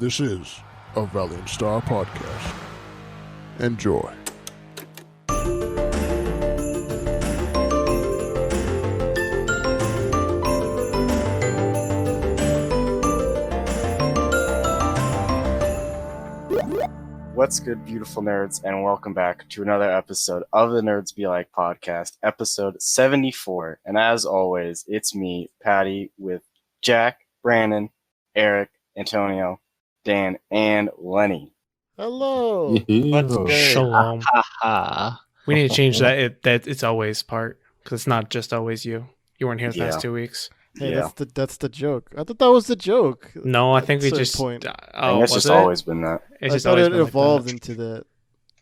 This is a Valiant Star podcast. Enjoy. What's good, beautiful nerds, and welcome back to another episode of the Nerds Be Like podcast, episode 74. And as always, it's me, Patty, with Jack, Brandon, Eric, Antonio, Dan, and Lenny. Hello. What's good? Shalom. Ha We need to change that. That it's always part because it's not just always you. You weren't here the past 2 weeks. Hey, Yeah. that's the joke. I thought that was the joke. No, I think we At a just. certain point. And it's was just it? always been that. It's I just thought always it been like evolved that. into that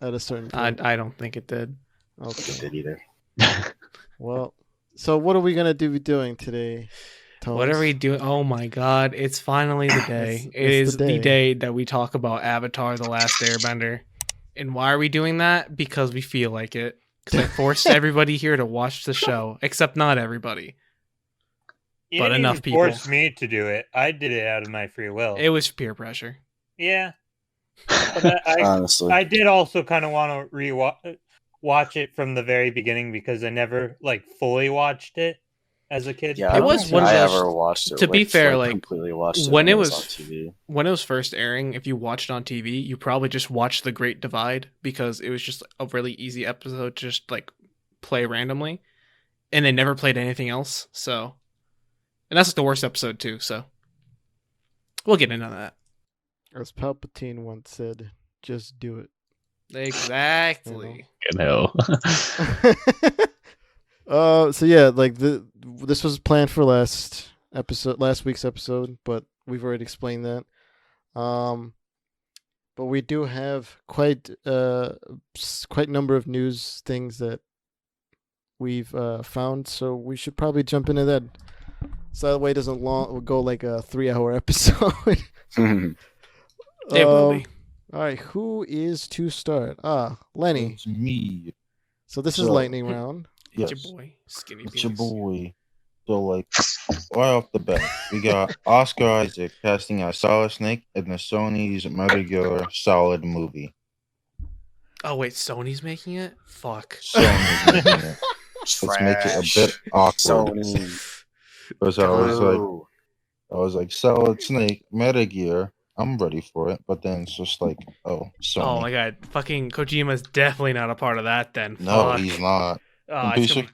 at a certain point. I don't think it did. It Okay. did either. Well, so what are we gonna be doing today, Tones? What are we doing? Oh my God! It's finally the day. It is the day that we talk about Avatar: The Last Airbender. And why are we doing that? Because we feel like it. Because I forced everybody here to watch the show, except not everybody. You But didn't enough even people. force me to do it. I did it out of my free will. It was peer pressure. Yeah. But Honestly. I did also kind of want to watch it from the very beginning because I never fully watched it as a kid. Yeah, It I don't was think one of I those- ever watched it. to be fair, completely watched it when it on was TV. when it was first airing, if you watched it on TV, you probably just watched The Great Divide because it was just a really easy episode to just play randomly, and they never played anything else. So, and that's the worst episode too. So, we'll get into that. As Palpatine once said, "Just do it." Exactly. No. So yeah, this was planned for last week's episode, but we've already explained that. But we do have quite number of news things that we've found, so we should probably jump into that. So that way it doesn't go like a 3-hour episode. It will be. All right, who is to start? Lenny. It's me. So this is So- lightning round. It's Yes, your boy, Skinny it's your Penis. boy. So, right off the bat, we got Oscar Isaac casting as Solid Snake in the Sony's Metal Gear Solid movie. Oh wait, Sony's making it? Fuck. Sony's making it. Let's make it a bit awkward. Sony. Because I was like, Solid Snake, Metal Gear. I'm ready for it, but then it's just like, oh, Sony. Oh my God, fucking Kojima's definitely not a part of that. Then No, Fuck. he's not. Oh, I'm it's gonna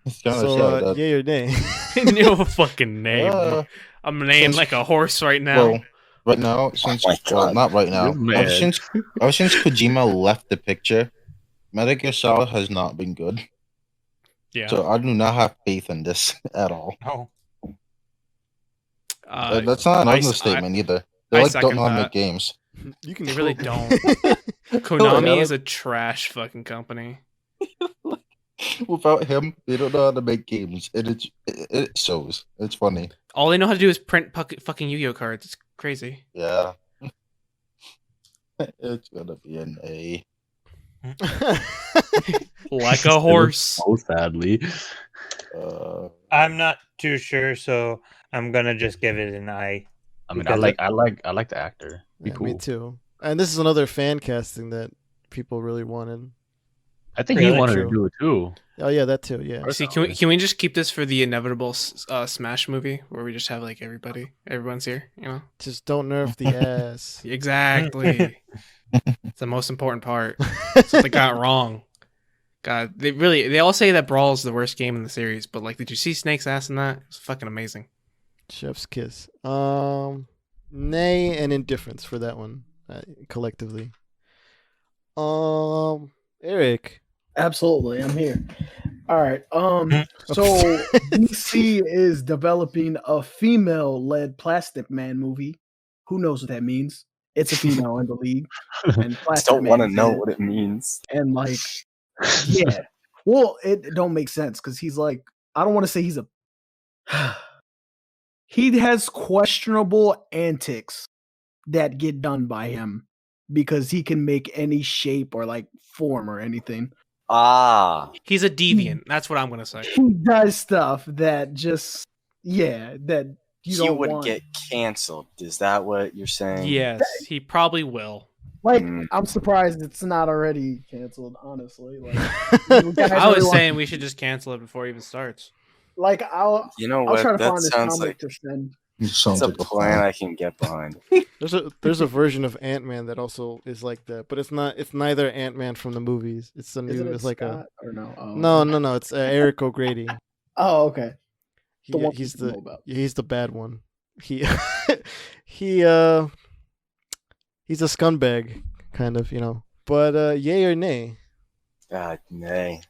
It's kind of So, sad. That, yeah, your name. be no fucking name. I'm named since- like a horse right now. Well, right now, since my God. not right now, You're ever mad. since Kojima left the picture, Metal Gear Solid has not been good. yeah. So I do not have faith in this at all. No. That's not an I- understatement either. I They don't second know how to that. make games. You can They really quote- don't. Konami Yeah. is a trash fucking company. Without him, they don't know how to make games. It shows. It's funny. All they know how to do is print fucking Yu-Gi-Oh cards. It's crazy. Yeah. It's gonna be an A. Like a horse. So sadly. I'm not too sure, so I'm gonna just give it an I. I mean, Because I like the actor. Be Yeah, cool. me too. And this is another fan casting that people really wanted. I think Really he wanted true. to do it too. Oh yeah, that too. Yeah. See, can we just keep this for the inevitable Smash movie where we just have like everyone's here, you know? Just don't nerf the ass. Exactly. It's the most important part. That's what they got wrong. God, they all say that Brawl is the worst game in the series, but did you see Snake's ass in that? It's fucking amazing. Chef's kiss. Nay and indifference for that one, collectively. Eric. Absolutely, I'm here. All right. So DC is developing a female-led Plastic Man movie. Who knows what that means? It's a female in the lead, and I Plastic don't Man want to is know in it. what it means. And yeah. Well, it don't make sense because he's I don't want to say he's a. He has questionable antics that get done by him because he can make any shape or form or anything. Ah. He's a deviant. That's what I'm gonna say. He does stuff that just that you he don't would want. get canceled. Is that what you're saying? Yes, he probably will. Like, Mm. I'm surprised it's not already canceled. Honestly, like, I was saying we should just cancel it before it even starts. like I'll You know I'll what? try to That find this sounds comic like to send. it's a plan I can get behind. There's a version of Ant-Man that also is like that, but it's not. It's neither Ant-Man from the movies. It's the new. Isn't it It's like Scott or no? Oh, no. It's Eric O'Grady. Oh, okay. He, The one he's people the know about. he's the bad one. He he he's a scumbag kind of, you know. But yay or nay? God, nay.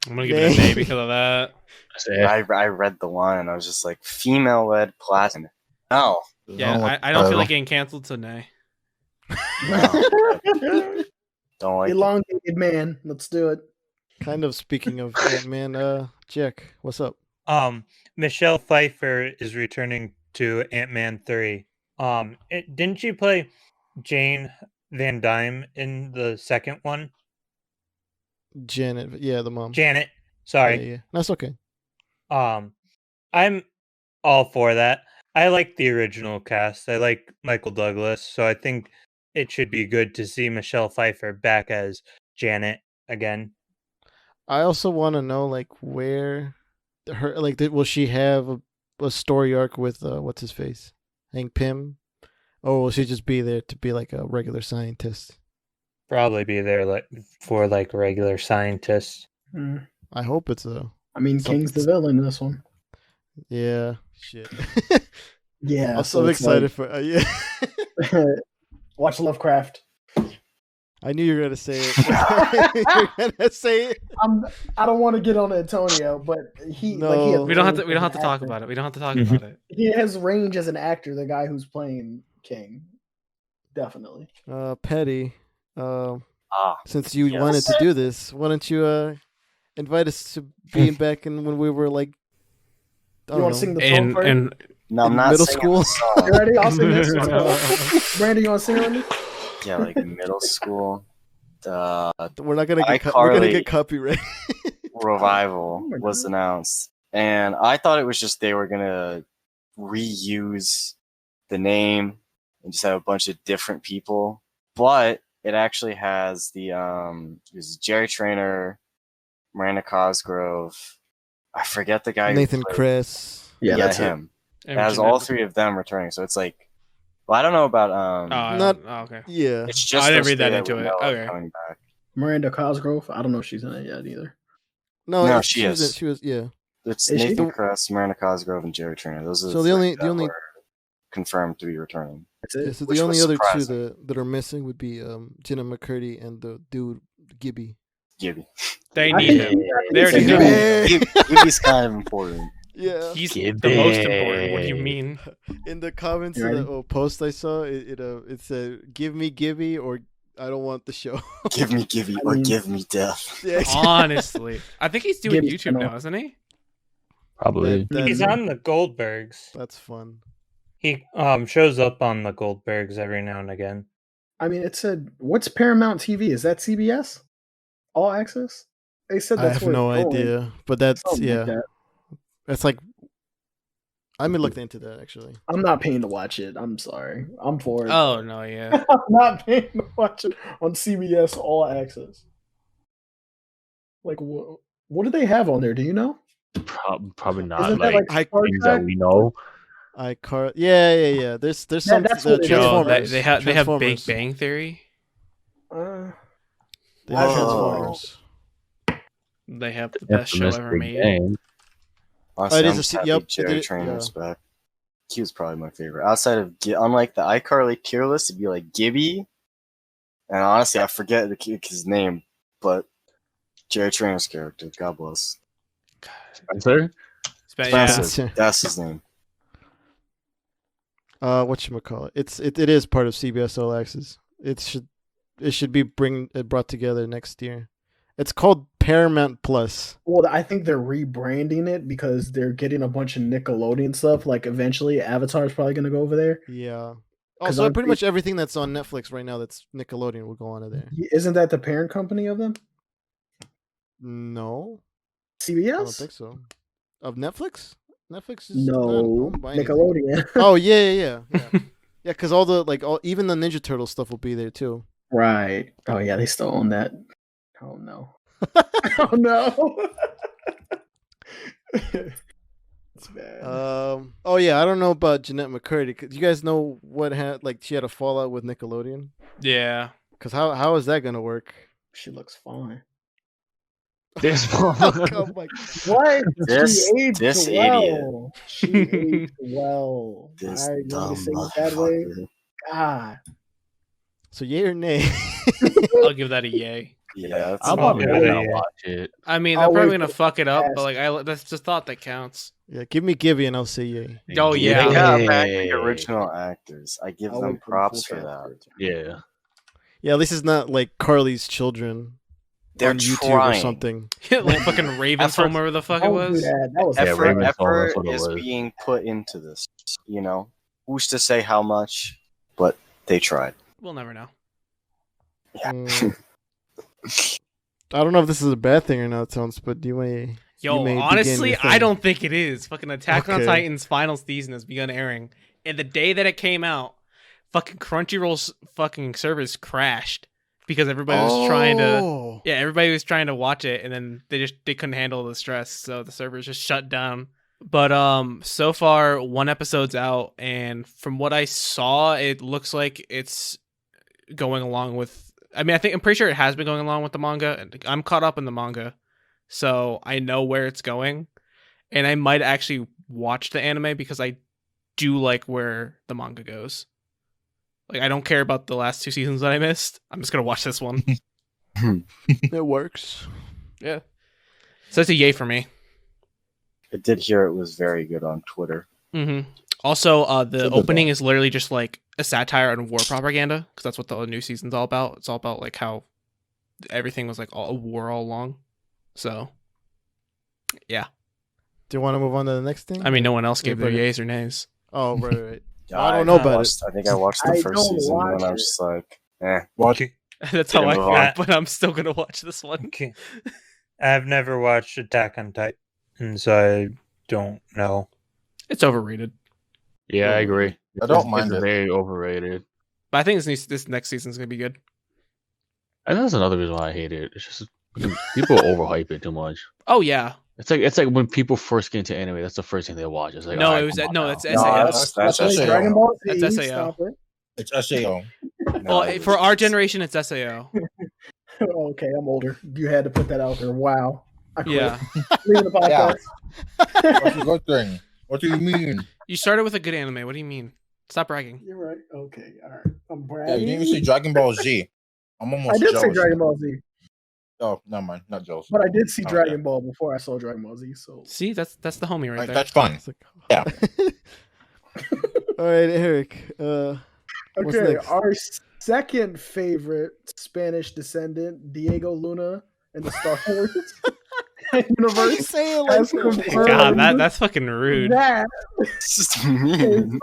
I'm gonna give it a nay because of that. I read the line and I was just like, female-led platinum. No. Yeah, I don't feel like getting canceled, so nay. Don't like it. Elongated man. Let's do it. Kind of speaking of Ant-Man, Jack, what's up? Michelle Pfeiffer is returning to Ant-Man 3. Didn't she play Jane Van Dyne in the second one? Janet, yeah, the mom. Janet, sorry. Yeah. That's okay. I'm all for that. I like the original cast. I like Michael Douglas, so I think it should be good to see Michelle Pfeiffer back as Janet again. I also want to know, like, where her, like, will she have a story arc with what's his face, Hank Pym, or will she just be there to be like a regular scientist? Probably be there like for like regular scientists. I hope it's a. I mean, King's the villain in this one. Yeah, shit. Yeah, I'm so it's excited for yeah. like- Watch Lovecraft. I knew you were gonna say it. You're gonna say it. I don't want to get on Antonio, but he No. like he has We don't have to. range We don't as have to an talk actor. about it. We don't have to talk about it. He has range as an actor. The guy who's playing King, definitely. Petty. Since you yes. wanted to do this, why don't you invite us to being back in when we were like, I You don't want know, to sing the song first? And No, I'm In not middle singing school? the song. You ready? I'll sing this. Brandon, you want to sing with me? Yeah, like middle school. The we're not gonna get we're gonna get copyright. revival Oh my was God. announced, and I thought it was just they were gonna reuse the name and just have a bunch of different people, but it actually has the it was Jerry Trainer, Miranda Cosgrove, I forget the guy who Nathan played- Kress. yeah, that's it. him. It has all three of them returning, so it's like, well, I don't know about Not- okay. Yeah. it's just I didn't those read that three into we it. know are Okay. coming back. Miranda Cosgrove. I don't know if she's in it yet either. No, No, it's- she was is. in- She was. Yeah. It's Is she? Nathan Kress, Miranda Cosgrove, and Jerry Trainer. Those are So the the three only- the that only- were confirmed to be returning. That's Yeah, it. so which the only was other surprising. two that are missing would be Jenna McCurdy and the dude Gibby. Gibby. They I need think- him. They already Gibby. know. Gibby. Gibby's kind of important. Yeah. He's Gibby. the most important. What do you mean? In the comments You of ready? the post I saw, it said, "Give me Gibby or I don't want the show." Give me Gibby or give me death. Yeah, Honestly, I think he's doing Gibby's YouTube channel. now, isn't he? Probably. He's on the Goldbergs. That's fun. He shows up on the Goldbergs every now and again. I mean, it said, what's Paramount TV? Is that CBS? All Access? They said I that's have where no it's going. idea, but that's Something yeah. like that. That's like I may look into that actually. I'm not paying to watch it. I'm sorry. I'm for it. Oh no, yeah. I'm not paying to watch it on CBS All Access. Like, what do they have on there? Do you know? Probably not. Isn't that Like, like Star things Trek? that we know. Yeah. There's some that's the what it is. Yo, Transformers. they have Big Transformers. Bang Theory. They have Whoa. Transformers. They have the best show Infamous ever Big made. Bang. Honestly, it is I'm a just C- happy yep, it Jerry did- Trainer's yeah. back. He was probably my favorite. Outside of, unlike the iCarly tier list, it'd be like Gibby. And honestly, I forget his name, but Jerry Trainer's character, God bless. Spencer? Yeah. Spencer, that's his name. Whatchamacallit? It is part of CBS All Access. It should be brought together next year. It's called Paramount Plus. Well, I think they're rebranding it because they're getting a bunch of Nickelodeon stuff. Like, eventually, Avatar's probably going to go over there. Yeah. 'Cause Also, I'm pretty much everything that's on Netflix right now that's Nickelodeon will go on to there. Isn't that the parent company of them? No, I don't CBS? think so. Of Netflix? Netflix is not No, owned by anything. Nickelodeon. Oh yeah. Because all the even the Ninja Turtle stuff will be there too. Right. Oh yeah, they still own that. Oh no. Oh no. It's bad. Oh yeah, I don't know about Jeanette McCurdy. Do you guys know what she had a fallout with Nickelodeon? Yeah. Because how is that gonna work? She looks fine. This Oh my What? This- She aged this well. She aged well. This I want dumb to say it that way. motherfucker. God. So yay or nay? I'll give that a yay. Yeah, that's I'm I'll probably give not it a gonna yeah. watch it. I mean, I'll they're probably wait gonna for fuck it up, past. but like, that's the thought that counts. Yeah, give me Gibby and I'll say yay. Oh, yeah. They got back Yay. the original actors. I give I'll them wait for the props full for cast that. Yeah. Yeah, at least it's not like Carly's Children They're on YouTube trying. or something. Like fucking Raven's Effort- Home, wherever the fuck it Don't do was. that. That was Yeah, Effort, Raven's Home, effort that's what it is was. being put into this. You know, who's to say how much? But they tried. We'll never know. Mm. I don't know if this is a bad thing or not, Tones, but you may. Yo, you may begin honestly, your I thing. don't think it is. Fucking Attack on Okay. Titan's final season has begun airing, and the day that it came out, fucking Crunchyroll's fucking service crashed because everybody was trying to. Oh. Yeah, everybody was trying to watch it, and then they couldn't handle the stress, so the servers just shut down. But so far, one episode's out, and from what I saw, it looks like it's going along with. I mean, I'm pretty sure it has been going along with the manga. I'm caught up in the manga, so I know where it's going, and I might actually watch the anime because I do like where the manga goes. Like, I don't care about the last 2 seasons that I missed. I'm just gonna watch this one. It works. Yeah. So it's a yay for me. I did hear it was very good on Twitter. Mm-hmm. Also, the It's a good opening one. is literally just like a satire on war propaganda, because that's what the new season's all about. It's all about like how everything was like a war all along. So, yeah. Do you want to move on to the next thing? I mean, no one else gave their Everybody- yays or nays. Oh, right. I don't know about watched, I think I watched the I first don't season, and watch I was it. just like, eh. Watch That's how I Move feel, on. but I'm still gonna watch this one. Okay. I've never watched Attack on Titan, so I don't know. It's overrated, Yeah, I agree. I don't It's mind it. very overrated. but I think this next season's gonna be good. And that's another reason why I hate it. It's just people overhype it too much. Oh yeah, It's like when people first get into anime, that's the first thing they watch. It's like, no, alright, it was come on no, now. it's No, SAO. that's like SAO. Dragon Ball Z. That's SAO. Stop it. It's SAO. No, Well, for our generation, it's SAO. Oh, okay, I'm older. You had to put that out there. Wow. I quit. Yeah, Leaving the podcast. What's the good thing? What do you mean? you started with a good anime. What do you mean? Stop bragging. You're right. Okay, all right. I'm Yeah, bragging. you didn't even say Dragon Ball Z. I'm almost I did jealous. say Dragon Ball Z, Oh, never mind. Not jealous. but I did see Oh, Dragon yeah. Ball before I saw Dragon Ball Z. So See, that's the homie right Like, there. that's fine. It's like, Yeah. All right, Eric. What's okay, next? our second favorite Spanish descendant, Diego Luna, in the Star Wars universe. Say it has that? confirmed God, that's fucking rude. that it's just mean.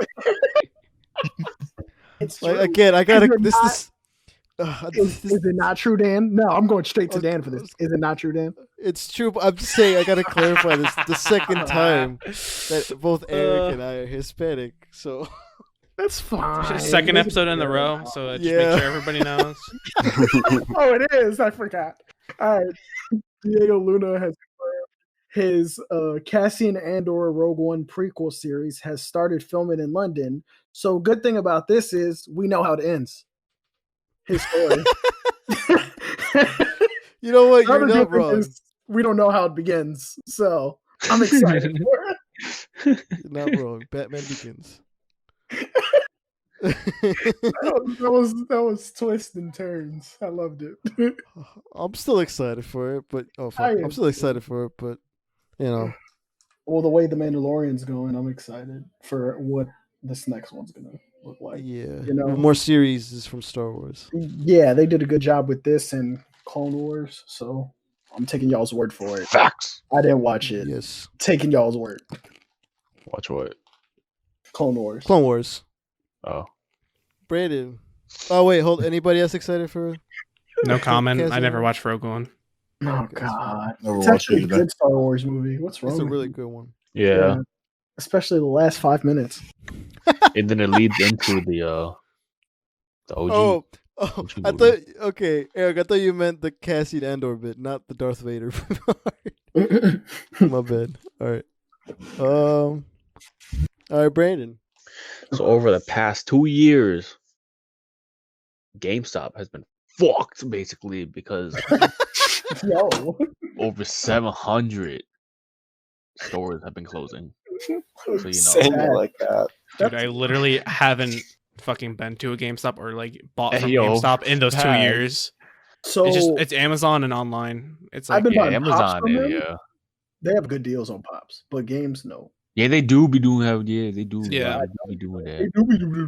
it's Like true. again, I gotta. You're This not- is. Is it not true, Dan? No, I'm going straight to Okay. Dan for this. Is it not true, Dan? It's true, but I'm just saying I gotta clarify this. The second time that both Eric and I are Hispanic, so That's fine. Second episode in a row, so just Yeah. make sure everybody knows. Oh, it is. I forgot. All right. Diego Luna has confirmed his Cassian Andor Rogue One prequel series has started filming in London. So good thing about this is we know how it ends. His story. you know what? The You're other not difference wrong. is we don't know how it begins. So I'm excited for it. You're not wrong. Batman Begins. That was twists and turns. I loved it. I'm still excited for it, but I fuck, am I'm still excited for it, but you know, Well, the way the Mandalorian's going, I'm excited for what this next one's gonna look like. yeah, you know. more series is from Star Wars. Yeah, they did a good job with this and Clone Wars, so I'm taking y'all's word for it. Facts. I didn't watch it. Yes, Taking y'all's word. Watch what? Clone Wars. Clone Wars. Oh, Brandon. Oh wait, hold. Anybody else excited for? No comment. I Cassian never Andor? watched Rogue One. Oh God, Never it's watched actually it a either. good Star Wars movie. What's wrong? It's a with really you? good one. yeah. especially the last 5 minutes. And then it leads into the OG. Oh, OG I movie. thought. Okay, Eric, I thought you meant the Cassian Andor bit, not the Darth Vader part. My bad. All right. All right, Brandon. So over the past 2 years, GameStop has been fucked basically because Yo. over 700 stores have been closing. So Saying it like that. Dude, I literally haven't fucking been to a GameStop or like bought Hey, from yo, GameStop in those 2 bad. years. So It's Amazon and online. It's I've like been buying Pops Amazon, from them. yeah. They have good deals on Pops, but games, no. Yeah, they do be doing they do. Yeah. They do be doing They that. do be doing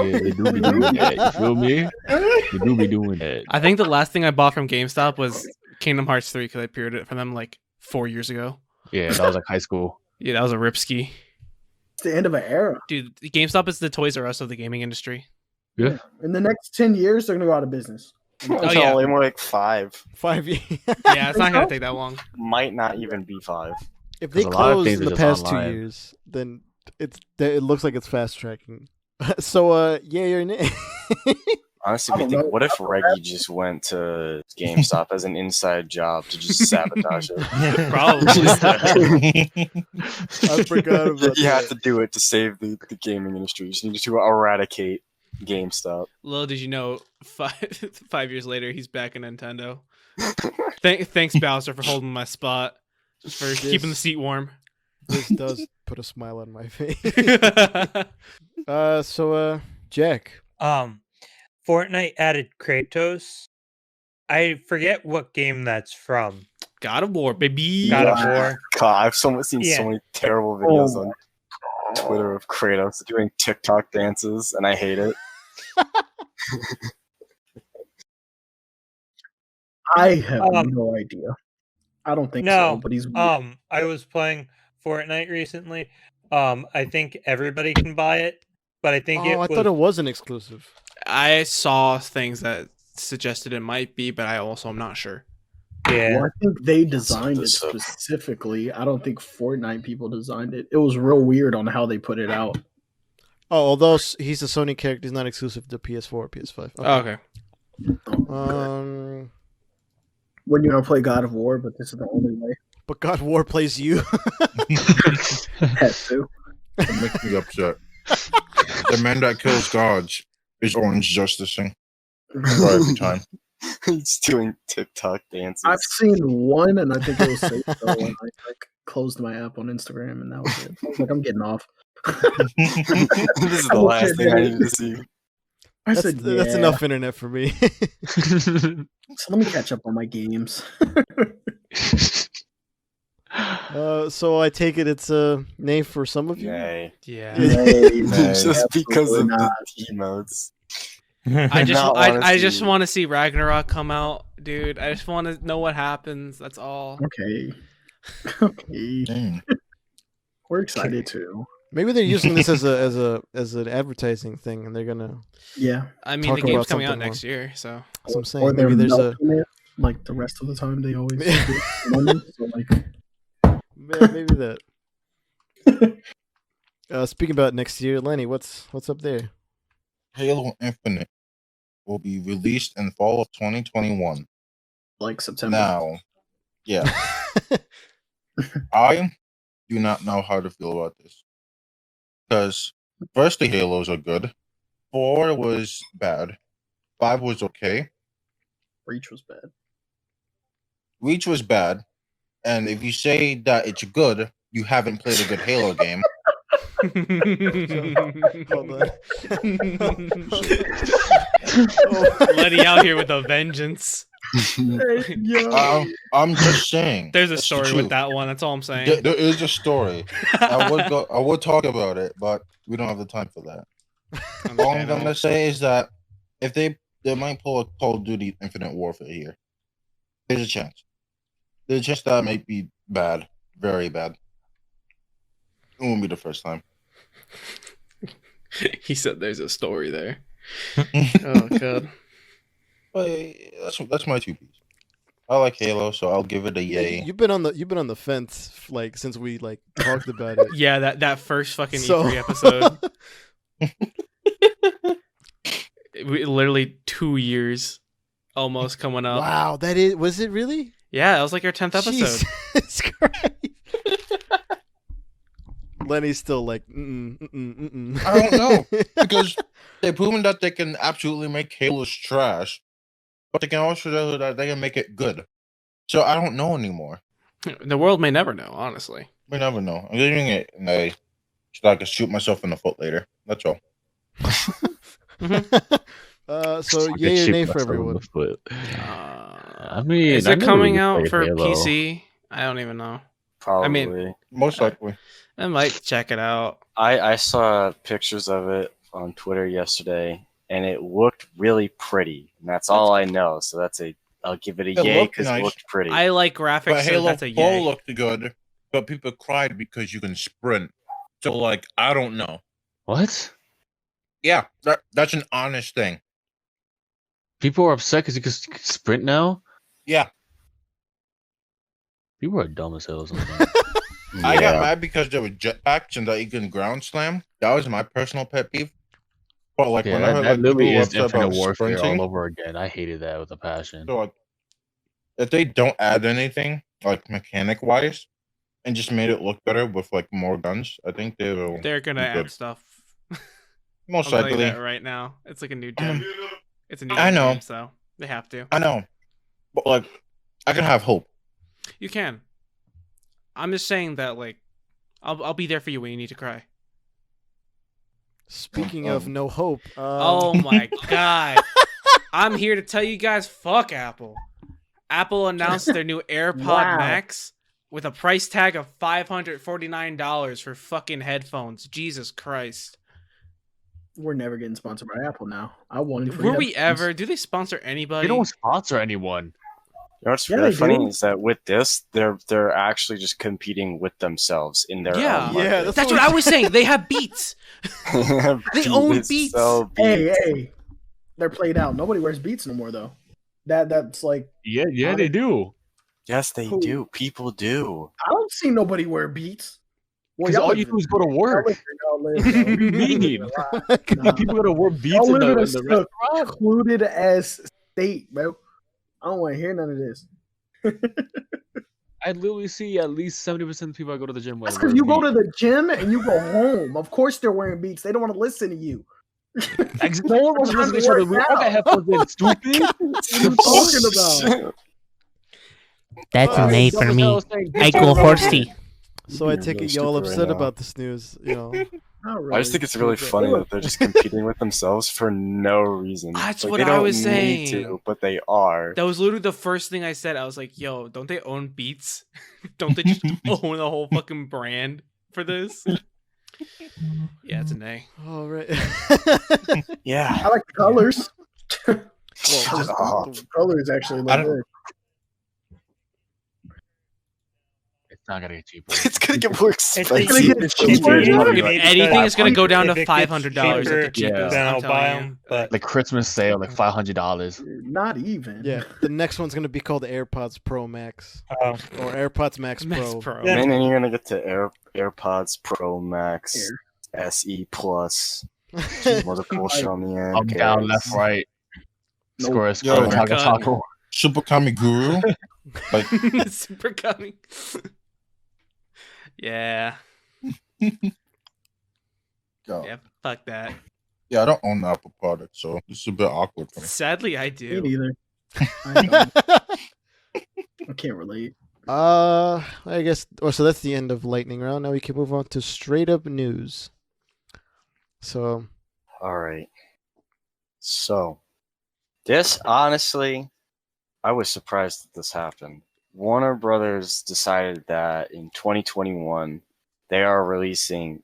Yeah, they do be doing that. You feel me? They do be doing that. I think the last thing I bought from GameStop was Kingdom Hearts 3 because I pre-ordered it for them like 4 years ago. Yeah, that was like high school. Yeah, that was a ripski. It's the end of an era. Dude, GameStop is the Toys R Us of the gaming industry. Yeah. In the next 10 years, they're gonna go out of business. Until yeah. only more like 5. 5 years. Yeah, it's not gonna take that long. Might not even be 5. If they 'Cause a lot of close things in are the just past online. 2 years, then it looks like it's fast tracking. So yeah, your name. Honestly, I we don't think, know. what if Reggie just went to GameStop as an inside job to just sabotage it? Probably. I forgot about You have that. to do it to save the gaming industry. You just need to eradicate GameStop. Little did you know, 5 years later, he's back in Nintendo. Thanks, Bowser, for holding my spot, for keeping the seat warm. This does put a smile on my face. So Jack. Fortnite added Kratos. I forget what game that's from. God of War, baby. God of War. God, I've seen Yeah. so many terrible videos Oh. on Twitter of Kratos doing TikTok dances, and I hate it. I have Um, no idea. I don't think No, so, but he's weird. I was playing Fortnite recently. I think everybody can buy it, but I think I thought it was an exclusive. I saw things that suggested it might be, but I also am not sure. Yeah. Well, I think they designed it this up. specifically. I don't think Fortnite people designed it. It was real weird on how they put it out. Oh, although he's a Sony character, he's not exclusive to PS4 or PS5. Okay. When you're gonna play God of War, but this is the only way. But God of War plays you. That too. It makes me upset. The man that kills gods is orange justicing every time. He's doing TikTok dances. I've seen one, and I think it was safe though. And I like closed my app on Instagram, and that was it. I was like, I'm getting off. This is the last thing I needed to see. I That's, said, that's yeah. enough internet for me. So let me catch up on my games. So I take it it's a name for some of you. Nay. Yeah. Nay, Just because of absolutely not. the emotes. I just Not I just honestly. want to see Ragnarok come out, dude. I just want to know what happens. That's all. Okay. Okay. Dang. We're excited too. Maybe they're using this as an advertising thing, and they're gonna. Yeah. I mean, Talk the game's about coming out something next year, so That's what I'm saying. Or they're Maybe there's a. milking it like the rest of the time they always do. Money, so like, Maybe that. Speaking about next year, Lenny, what's up there? Halo Infinite will be released in fall of 2021. like September. Now, yeah, I do not know how to feel about this. Because first the Halos are good. 4 was bad. 5 was okay. Reach was bad. Reach was bad. And if you say that it's good, you haven't played a good Halo game. Hold on. Letty out here with a vengeance. I'm just saying. There's a It's the story with truth. that one. That's all I'm saying. There is a story. I would talk about it, but we don't have the time for that. All I'm gonna say is that if they might pull a Call of Duty Infinite Warfare here. There's a chance. There's a chance that it might be bad, very bad. It won't be the first time. He said there's a story there. Oh god. But that's my 2 piece. I like Halo, so I'll give it a yay. You've been on the fence like since we like talked about it. Yeah, that first fucking So- E3 episode. Literally 2 years almost coming up. Wow, was it really? Yeah, that was like our 10th episode. Jesus Christ. Lenny's still like, mm-mm. I don't know, because they've proven that they can absolutely make Halo's trash, but they can also show that they can make it good. So I don't know anymore. The world may never know, honestly. We never know. I'm doing it so I can shoot myself in the foot later. That's all. So I could yay or shoot nay for myself in everyone. the foot. Uh, I mean, is I it never coming really out played for Halo. PC? I don't even know. Probably. I mean- Most likely. I might check it out. I saw pictures of it on Twitter yesterday, and it looked really pretty. And that's all I know. So I'll give it a It yay looked because nice. it looked pretty. I like graphics, But so Halo that's a 4 yay. looked good, but people cried because you can sprint. So, like, I don't know. What? Yeah, that's an honest thing. People are upset because you can sprint now? Yeah, People are dumb as hell or something. I got mad because there were jetpacks and that you can ground slam. That was my personal pet peeve. But, like, Yeah, when I heard, that like, literally people is upset Infinite about Warfare sprinting, all over again. I hated that with a passion. so, like, if they don't add anything, like, mechanic-wise, and just made it look better with, like, more guns, I think they will. They're gonna be add good. stuff. Most I'll tell you likely. that right now. It's like a new gen. It's a new I know. game, so they have to. I know. But, like, I can have hope. You can. I'm just saying that, like, I'll be there for you when you need to cry. Speaking of no hope. Oh my god. I'm here to tell you guys, fuck Apple. Apple announced their new AirPod Wow. Max with a price tag of $549 for fucking headphones. Jesus Christ. We're never getting sponsored by Apple now. I wanted free Were we headphones. ever? Do they sponsor anybody? They don't sponsor anyone. You know what's Yeah, really they funny do. is that with this, they're actually just competing with themselves in their Yeah. own Yeah, market. That's what I was saying. They have Beats. They own It's Beats. so Hey, they're played out. Nobody wears Beats no more though. That's like Yeah, they do. Yes, they Who? do. People do. I don't see nobody wear Beats. Because all you do is go to work. What do you mean? People go to work beats Y'all in live in a the restaurant. secluded ass state, bro. I don't want to hear none of this. I literally see at least 70% of the people I go to the gym with. That's because you go to the gym and you go home. Of course they're wearing Beats. They don't want to listen to you. No one wants to listen to each other. We all got headphones in. Stupid. What are you talking about? That's Oh, an A for me. I go horsey. So I take really it y'all stupid right upset now. about this news, you know. Not really. I just think it's really funny that they're just competing with themselves for no reason. That's Like, what they I don't was need saying. to, but they are. That was literally the first thing I said. I was like, yo, don't they own Beats? Don't they just own the whole fucking brand for this? Yeah, it's an A. All right. Yeah. I like the colors. Well, Shut up. The colors actually I look don't- good. It's not gonna get cheaper. It's gonna get more gonna expensive. get cheaper. If anything, it's gonna go down to If it gets $500 at the cheaper, cheapest. then I'm I'll telling buy you. them. But Like Christmas sale, like $500. Not even. yeah, the next one's gonna be called AirPods Pro Max um, or AirPods Max, Max Pro. Pro. Yeah. And then you're gonna get to AirPods Pro Max, Air. SE Plus, multiple on the end. Up, down, cares. left, right. Nope. Square, Yo, square, taco, cut. taco. Super Kami Guru. Like, Super coming. Yeah. yo, Yeah. Fuck that. yeah, I don't own Apple products, so this is a bit awkward for me. Sadly, I Me do. neither. I don't. I can't relate. I guess. Oh, so that's the end of lightning round. Now we can move on to straight up news. So All right. So, this honestly, I was surprised that this happened. Warner Brothers decided that in 2021 they are releasing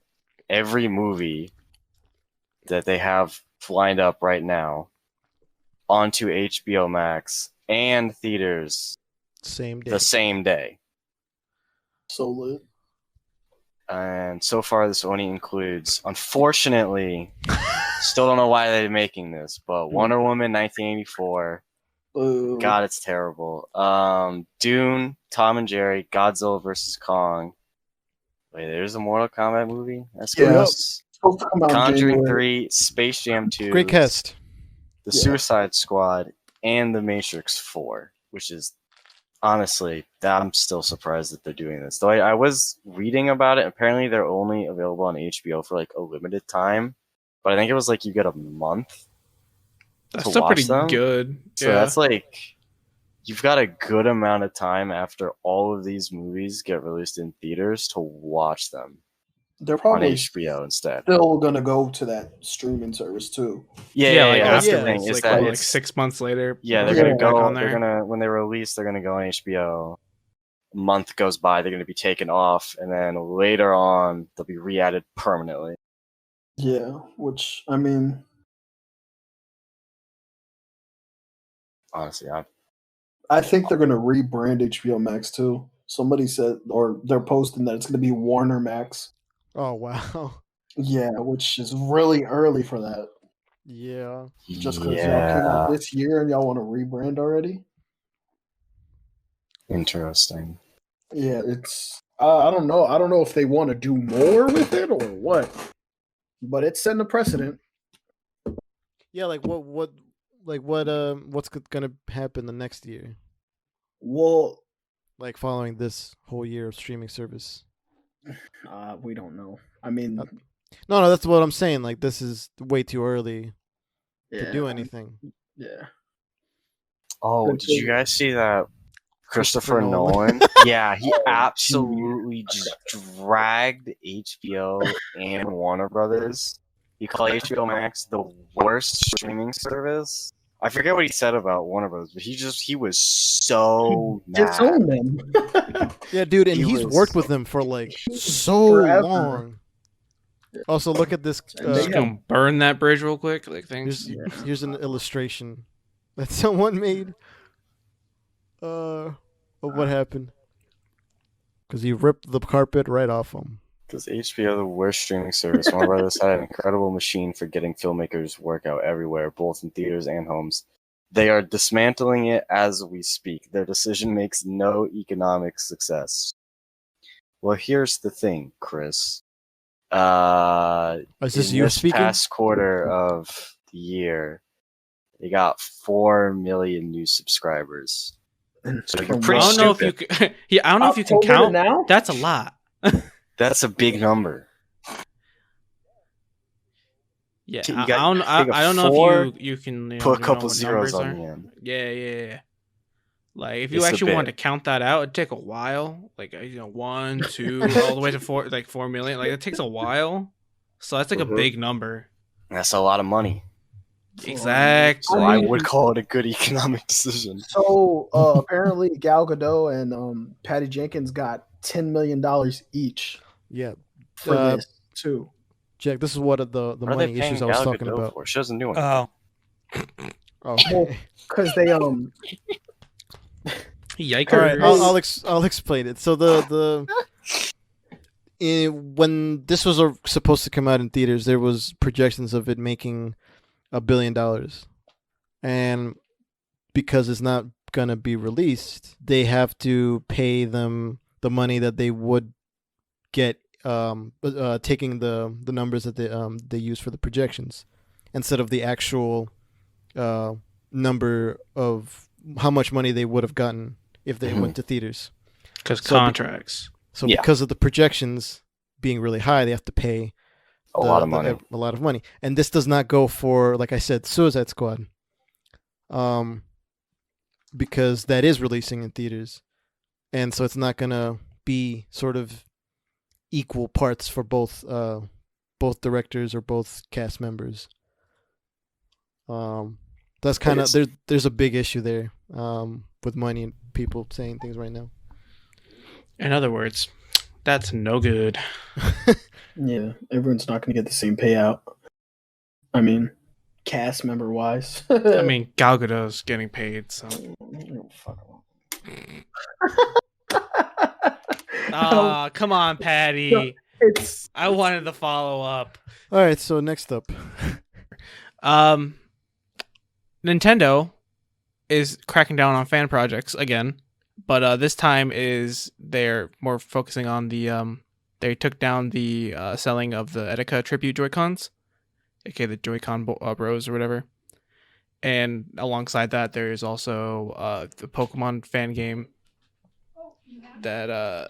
every movie that they have lined up right now onto HBO Max and theaters same day. the same day. So lit. And so far, this only includes, unfortunately, still don't know why they're making this, but Wonder Woman 1984, God, it's terrible. Dune, Tom and Jerry, Godzilla vs. Kong. Wait, there's a Mortal Kombat movie? That's Yeah. gross. Supposed to come out in Conjuring January. 3, Space Jam 2, Great cast. The Yeah. Suicide Squad, and The Matrix 4, which is honestly, I'm still surprised that they're doing this. Though I was reading about it. Apparently, they're only available on HBO for like a limited time. But I think it was like you get a month. That's to still watch pretty them. good. So that's like you've got a good amount of time after all of these movies get released in theaters to watch them They're on probably HBO instead. still gonna go to that streaming service too. like That's the afterwards, thing, is like, that like it's- 6 months later. Yeah, they're Yeah. gonna back go. on They're there. gonna when they release, they're gonna go on HBO. A month goes by, they're gonna be taken off, and then later on they'll be re-added permanently. Yeah, which I mean, Honestly, I think they're gonna rebrand HBO Max too. Somebody said, or they're posting that it's gonna be Warner Max. Oh wow. Yeah, which is really early for that. Yeah. Just because y'all came out this year and y'all want to rebrand already. Interesting. Yeah, it's I don't know. I don't know if they want to do more with it or what, but it's setting a precedent. Yeah, like what's gonna happen the next year? Well, Like following this whole year of streaming service. we don't know. I mean, No, that's what I'm saying. Like this is way too early yeah, to do anything. Yeah. Oh, Good did you thing. guys see that Christopher Christopher Nolan? Nolan? Yeah, he absolutely just dragged HBO and Warner Brothers. He called HBO Max the worst streaming service. I forget what he said about Warner Brothers, but he was so It's mad. on them. Yeah, dude, and He he's was- worked with them for like so Forever. long. Also, look at this. And Just they gonna burn that bridge real quick. Like thanks. Here's an illustration that someone made. Of what happened? Because he ripped the carpet right off him. Because HBO, the worst streaming service, Warner Brothers had an incredible machine for getting filmmakers work out everywhere, both in theaters and homes. They are dismantling it as we speak. Their decision makes no economic success. Well, here's the thing, Chris. Is this in you this speaking? past quarter of the year, they got 4 million new subscribers. So you're I pretty don't know if stupid. you can, yeah, I don't know if you can October count. now? That's a lot. That's a big number. Yeah, You I got- don't. think of I don't know 4, if you can Put a you know couple what zeros numbers on are. the end. Yeah. Like if you It's a actually wanted bit. to count that out, it'd take a while. Like 1, 2, all the way to 4, like 4 million. Like it takes a while. So that's like Mhm. a big number. That's a lot of money. Exactly. So I would call it a good economic decision. So apparently Gal Gadot and Patty Jenkins got $10 million each Yeah, for this too. Jack. This is what the What are they money paying issues I was Gal talking Gadot about. for? She doesn't do anything. Oh, Okay. Because they Yikers. All right, I'll explain it. So when this was supposed to come out in theaters, there was projections of it making $1 billion, and because it's not gonna be released, they have to pay them the money that they would get taking the numbers that they use for the projections instead of the actual number of how much money they would have gotten if they went to theaters. Because So- contracts. So Yeah. because of the projections being really high, they have to pay A lot of money. a lot of money. And this does not go for, like I said, Suicide Squad. Because that is releasing in theaters. And so it's not gonna be sort of equal parts for both directors or both cast members. That's kind of there's a big issue there with money and people saying things right now. In other words, that's no good. Yeah, everyone's not going to get the same payout. I mean, cast member wise. I mean, Gal Gadot's getting paid, so. Ah, come on, Patty. It's I wanted to follow up. All right, so next up. Nintendo is cracking down on fan projects again, but this time is they're more focusing on the they took down the selling of the Etika tribute Joy-Cons, aka the Joy-Con Bros or whatever. And alongside that, there is also the Pokemon fan game that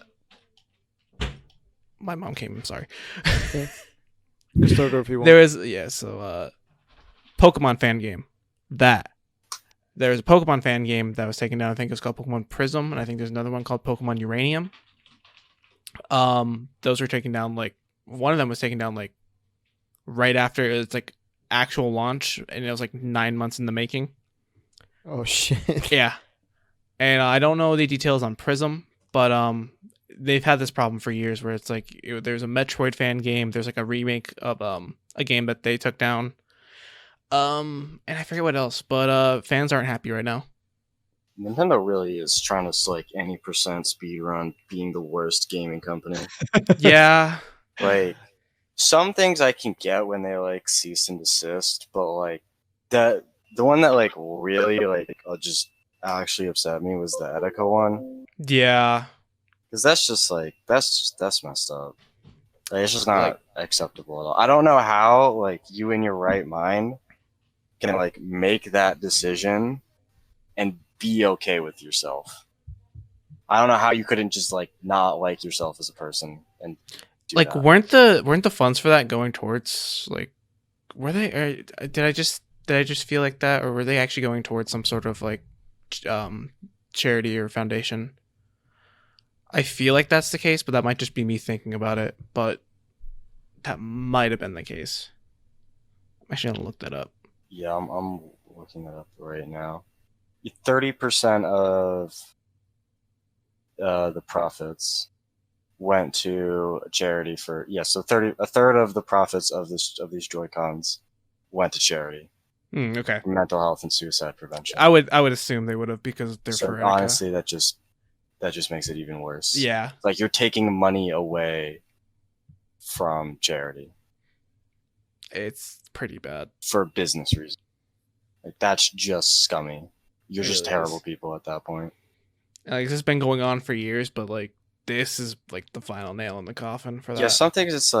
my mom came. I'm sorry. Just start over if you want. There is Pokemon fan game. There's a Pokemon fan game that was taken down. I think it was called Pokemon Prism, and I think there's another one called Pokemon Uranium. Those were taken down one of them was taken down right after it's actual launch, and it was 9 months in the making. Oh shit. Yeah. And I don't know the details on Prism, but they've had this problem for years where it's there's a Metroid fan game, there's a remake of a game that they took down. And I forget what else, but fans aren't happy right now. Nintendo really is trying to any percent speed run being the worst gaming company. Yeah. Some things I can get when they cease and desist, but the one that really just actually upset me was the Etika one. Yeah. Because that's messed up. It's just not acceptable at all. I don't know how you in your right mind can make that decision and be okay with yourself. I don't know how you couldn't just not like yourself as a person and do that. weren't the funds for that going towards were they did I just feel like that, or were they actually going towards some sort of charity or foundation? I feel like that's the case, but that might just be me thinking about it, but that might have been the case. I'm actually gonna look that up. Yeah, I'm looking it up right now. 30% of the profits went to a charity for so a third of the profits of these Joy-Cons went to charity. Okay. For mental health and suicide prevention. I would assume they would have, because they're for honestly, that just makes it even worse. Yeah. You're taking money away from charity. It's pretty bad. For business reasons. That's just scummy. You're just really terrible is. people at that point. This has been going on for years, but this is the final nail in the coffin for that. Yeah, some things it's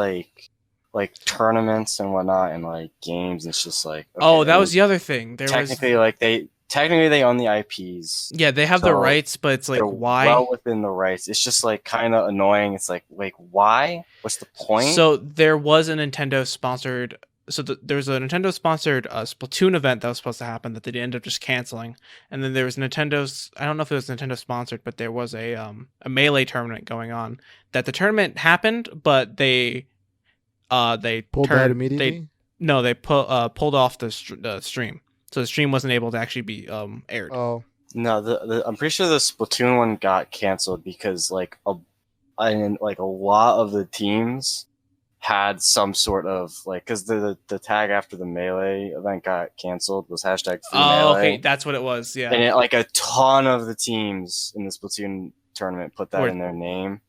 tournaments and whatnot, and games. It's just okay, that was the other thing. Technically they own the IPs. Yeah, they have the rights, but it's why? Well within the rights. It's just kind of annoying. It's why? What's the point? So there was a Nintendo sponsored. So there was a Nintendo sponsored Splatoon event that was supposed to happen that they ended up just canceling. And then there was Nintendo's. I don't know if it was Nintendo sponsored, but there was a Melee tournament going on. That the tournament happened, but they pulled that immediately. They pulled off the stream. So the stream wasn't able to actually be aired. Oh no, I'm pretty sure the Splatoon one got canceled because a lot of the teams had some sort of because the tag after the Melee event got canceled was hashtag free Melee. Okay, that's what it was. Yeah, and a ton of the teams in the Splatoon tournament put that in their name,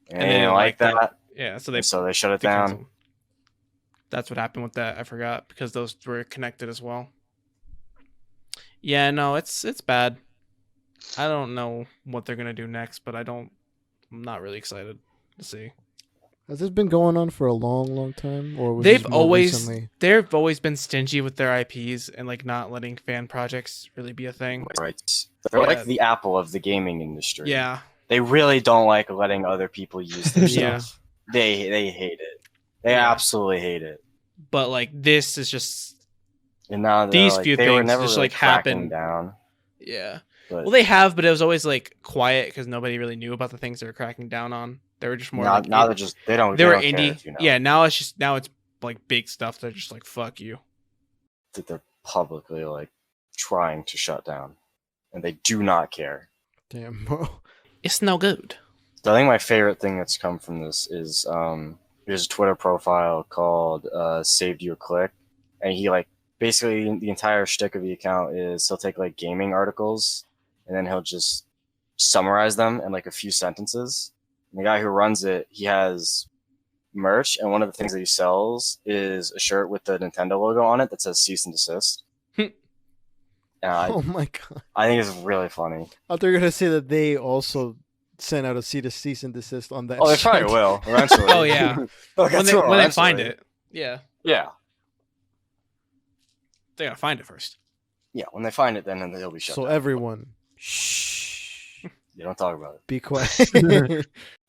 and they didn't like that. Yeah, so they shut it down. Canceled. That's what happened with that. I forgot, because those were connected as well. Yeah, no, it's bad. I don't know what they're gonna do next, but I'm not really excited to see. Has this been going on for a long time, or was they've this more always recently? been stingy with their IPs and not letting fan projects really be a thing. Right, they're the Apple of the gaming industry. Yeah, they really don't like letting other people use their stuff. They hate it. They absolutely hate it. But this is just. And now these few things never just really happen down. Yeah. But well, they have, but it was always quiet because nobody really knew about the things they were cracking down on. They were just more now they're just they were indie. Care, Yeah, now it's big stuff. They're just fuck you. That they're publicly trying to shut down, and they do not care. Damn, bro. It's no good. So I think my favorite thing that's come from this is there's a Twitter profile called Saved Your Click, and he basically the entire shtick of the account is he'll take gaming articles and then he'll just summarize them in a few sentences. And the guy who runs it, he has merch, and one of the things that he sells is a shirt with the Nintendo logo on it that says cease and desist. Oh my god! I think it's really funny. I thought you were gonna say that they also sent out a cease and desist on that. Oh, they shit. probably will eventually. Oh yeah. They'll get when they to it when they find eventually. it, yeah, Yeah. they gotta find it first. Yeah, when they find it, then they'll be shut So down. everyone, shh, You don't talk about it. be quiet.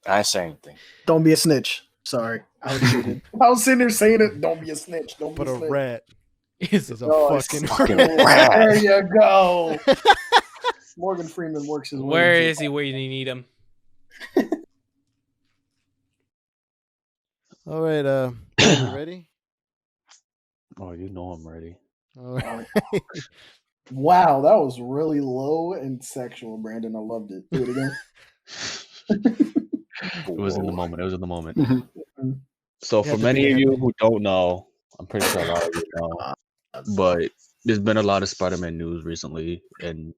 I ain't saying anything. Don't be a snitch. Sorry, I was cheated. I was sitting there saying it. Don't be a snitch. Don't be But a a snitch. rat Is is a No, it's fucking fucking rat. rat. There you go. Morgan Freeman works his way. Where into- is he? Where you need him? All right, you ready? Oh, you know I'm ready. All right. Wow, that was really low and sexual, Brandon. I loved it. Do it again. It was in the moment. It was in the moment. Mhm. So You for have to many be of you happy. who don't know, I'm pretty sure a lot of you know, but there's been a lot of Spider-Man news recently, and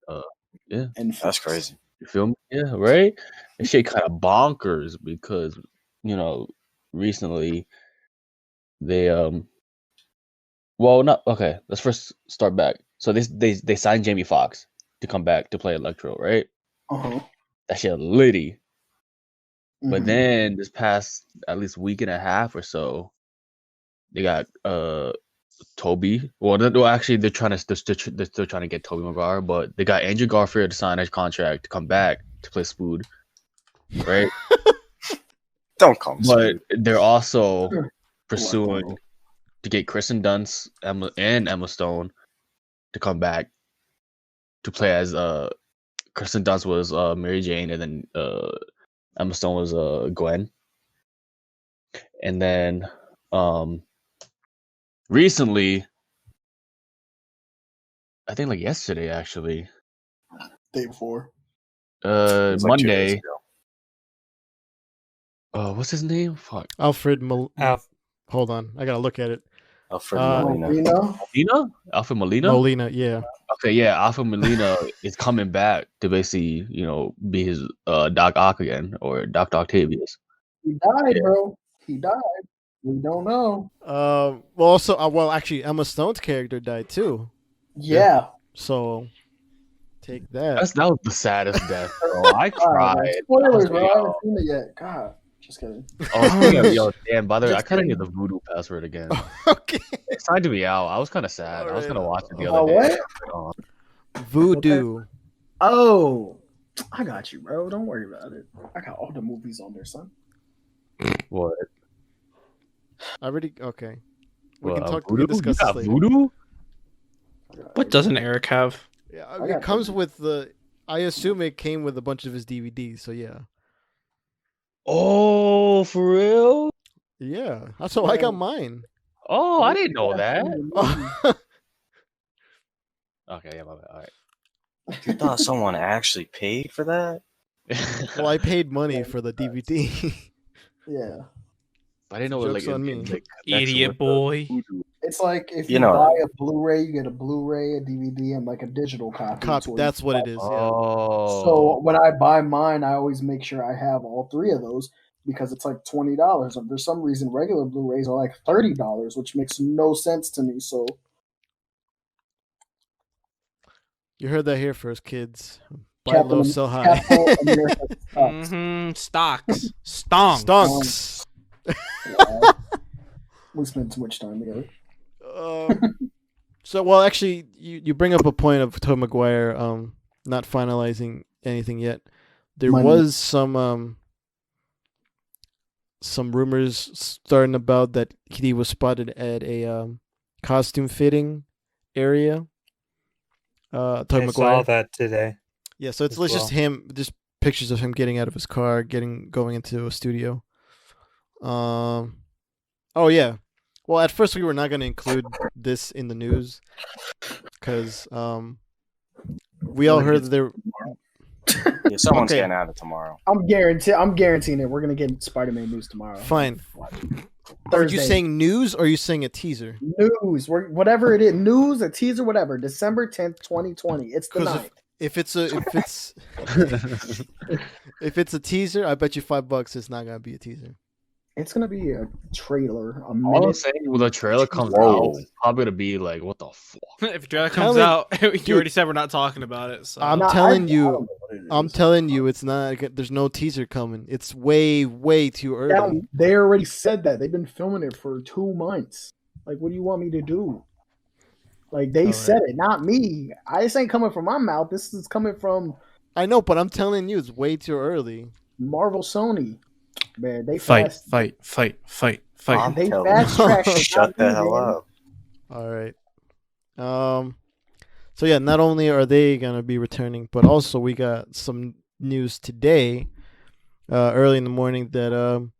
yeah, And That's crazy. you feel me? Yeah, right. This shit kind of bonkers because recently they well, not okay. Let's first start back. So they signed Jamie Foxx to come back to play Electro, right? Uh-huh. That shit litty. But Mhm. then this past at least week and a half or so, they got Toby. Well, actually they're still trying to get Toby Maguire, but they got Andrew Garfield to sign a contract to come back to play Spood, right? Don't call me But stupid. they're also Sure. pursuing to get Kristen Dunst and Emma Stone to come back to play as Kristen Dunst was Mary Jane, and then Emma Stone was Gwen. And then recently, I think like yesterday actually, Day before. It was like 2 days Monday. ago. What's his name? Fuck. Alfred. Alf. Hold on, I gotta look at it. Alfred Uh, Molina. Molina? Alfred Molina? Molina, yeah. Okay, yeah, Alfred Molina is coming back to basically, be his Doc Ock again, or Dr. Octavius. He died, bro. He died. We don't know. Well, actually, Emma Stone's character died too. Yeah. So take that. That was the saddest death, bro. I All right, cried. spoilers, I bro. I was haven't seen it yet. God. Just kidding. yo, damn, by the way, I Just kind of kidding. need the voodoo password again. Okay. It signed me out. I was kind of sad. I was Alright. gonna watch it the other day. What? Voodoo. Oh, I got you, bro. Don't worry about it. I got all the movies on there, son. What? I already okay. We What, can talk. voodoo? We can discuss You got this later. voodoo? What doesn't Eric have? Yeah, I it got comes voodoo. with the. I assume it came with a bunch of his DVDs. So yeah, Oh, for real? yeah. That's how I got mine. Oh, I didn't know that. Oh, Okay, yeah, my bad. All right. You thought someone actually paid for that? well, I paid money for the DVD. Yeah. I didn't know it Joke's like on in- me. in, like, connection Idiot with the boy. voodoo. It's like if You you, know- buy a Blu-ray, you get a Blu-ray, a DVD, and like a digital copy. Copy. where That's you what it is. Yeah. Oh. So when I buy mine, I always make sure I have all three of those because it's like $20. And for some reason, regular Blu-rays are like $30, which makes no sense to me. So You heard that here first, kids. Buy low, sell high. Captain America sucks. Mm-hmm. Stocks. Stonks. Stonks. Yeah. We spent too much time together. So, well, actually, you bring up a point of Tobey Maguire not finalizing anything yet. There Money. was some rumors starting about that he was spotted at a costume fitting area. Tobey I Maguire. saw that today. Yeah, so it's as just him, just pictures of him getting out of his car, going into a studio. Oh yeah. Well, at first we were not going to include this in the news because we all heard that there. Yeah, someone's Okay. getting out of tomorrow. I'm guaranteeing it. We're gonna get Spider-Man news tomorrow. Fine. Are Thursday. you saying news or are you saying a teaser? news? Whatever it is, news, a teaser, whatever. December 10th, 2020. It's the 'Cause 9th. if it's a teaser, I bet you $5 it's not gonna be a teaser. It's gonna be a trailer, a All I'm minute. saying, when the trailer comes Whoa. out, it's probably gonna be like, what the fuck? If trailer comes Telling- out, you Dude. already said we're not talking about it. So I'm Nah, telling I you, don't know what it I'm is. telling you, it's not. There's no teaser coming. It's way, way too early. Now, they already said that they've been filming it for 2 months. Like, what do you want me to do? Like, they All said it, not me. This ain't coming from my mouth. This is coming from I know, but I'm telling you, it's way too early. Marvel, Sony. Man, they fight. They I'm telling fast you. tracked. Shut the hell up. All right. So yeah, not only are they gonna be returning, but also we got some news today, early in the morning, that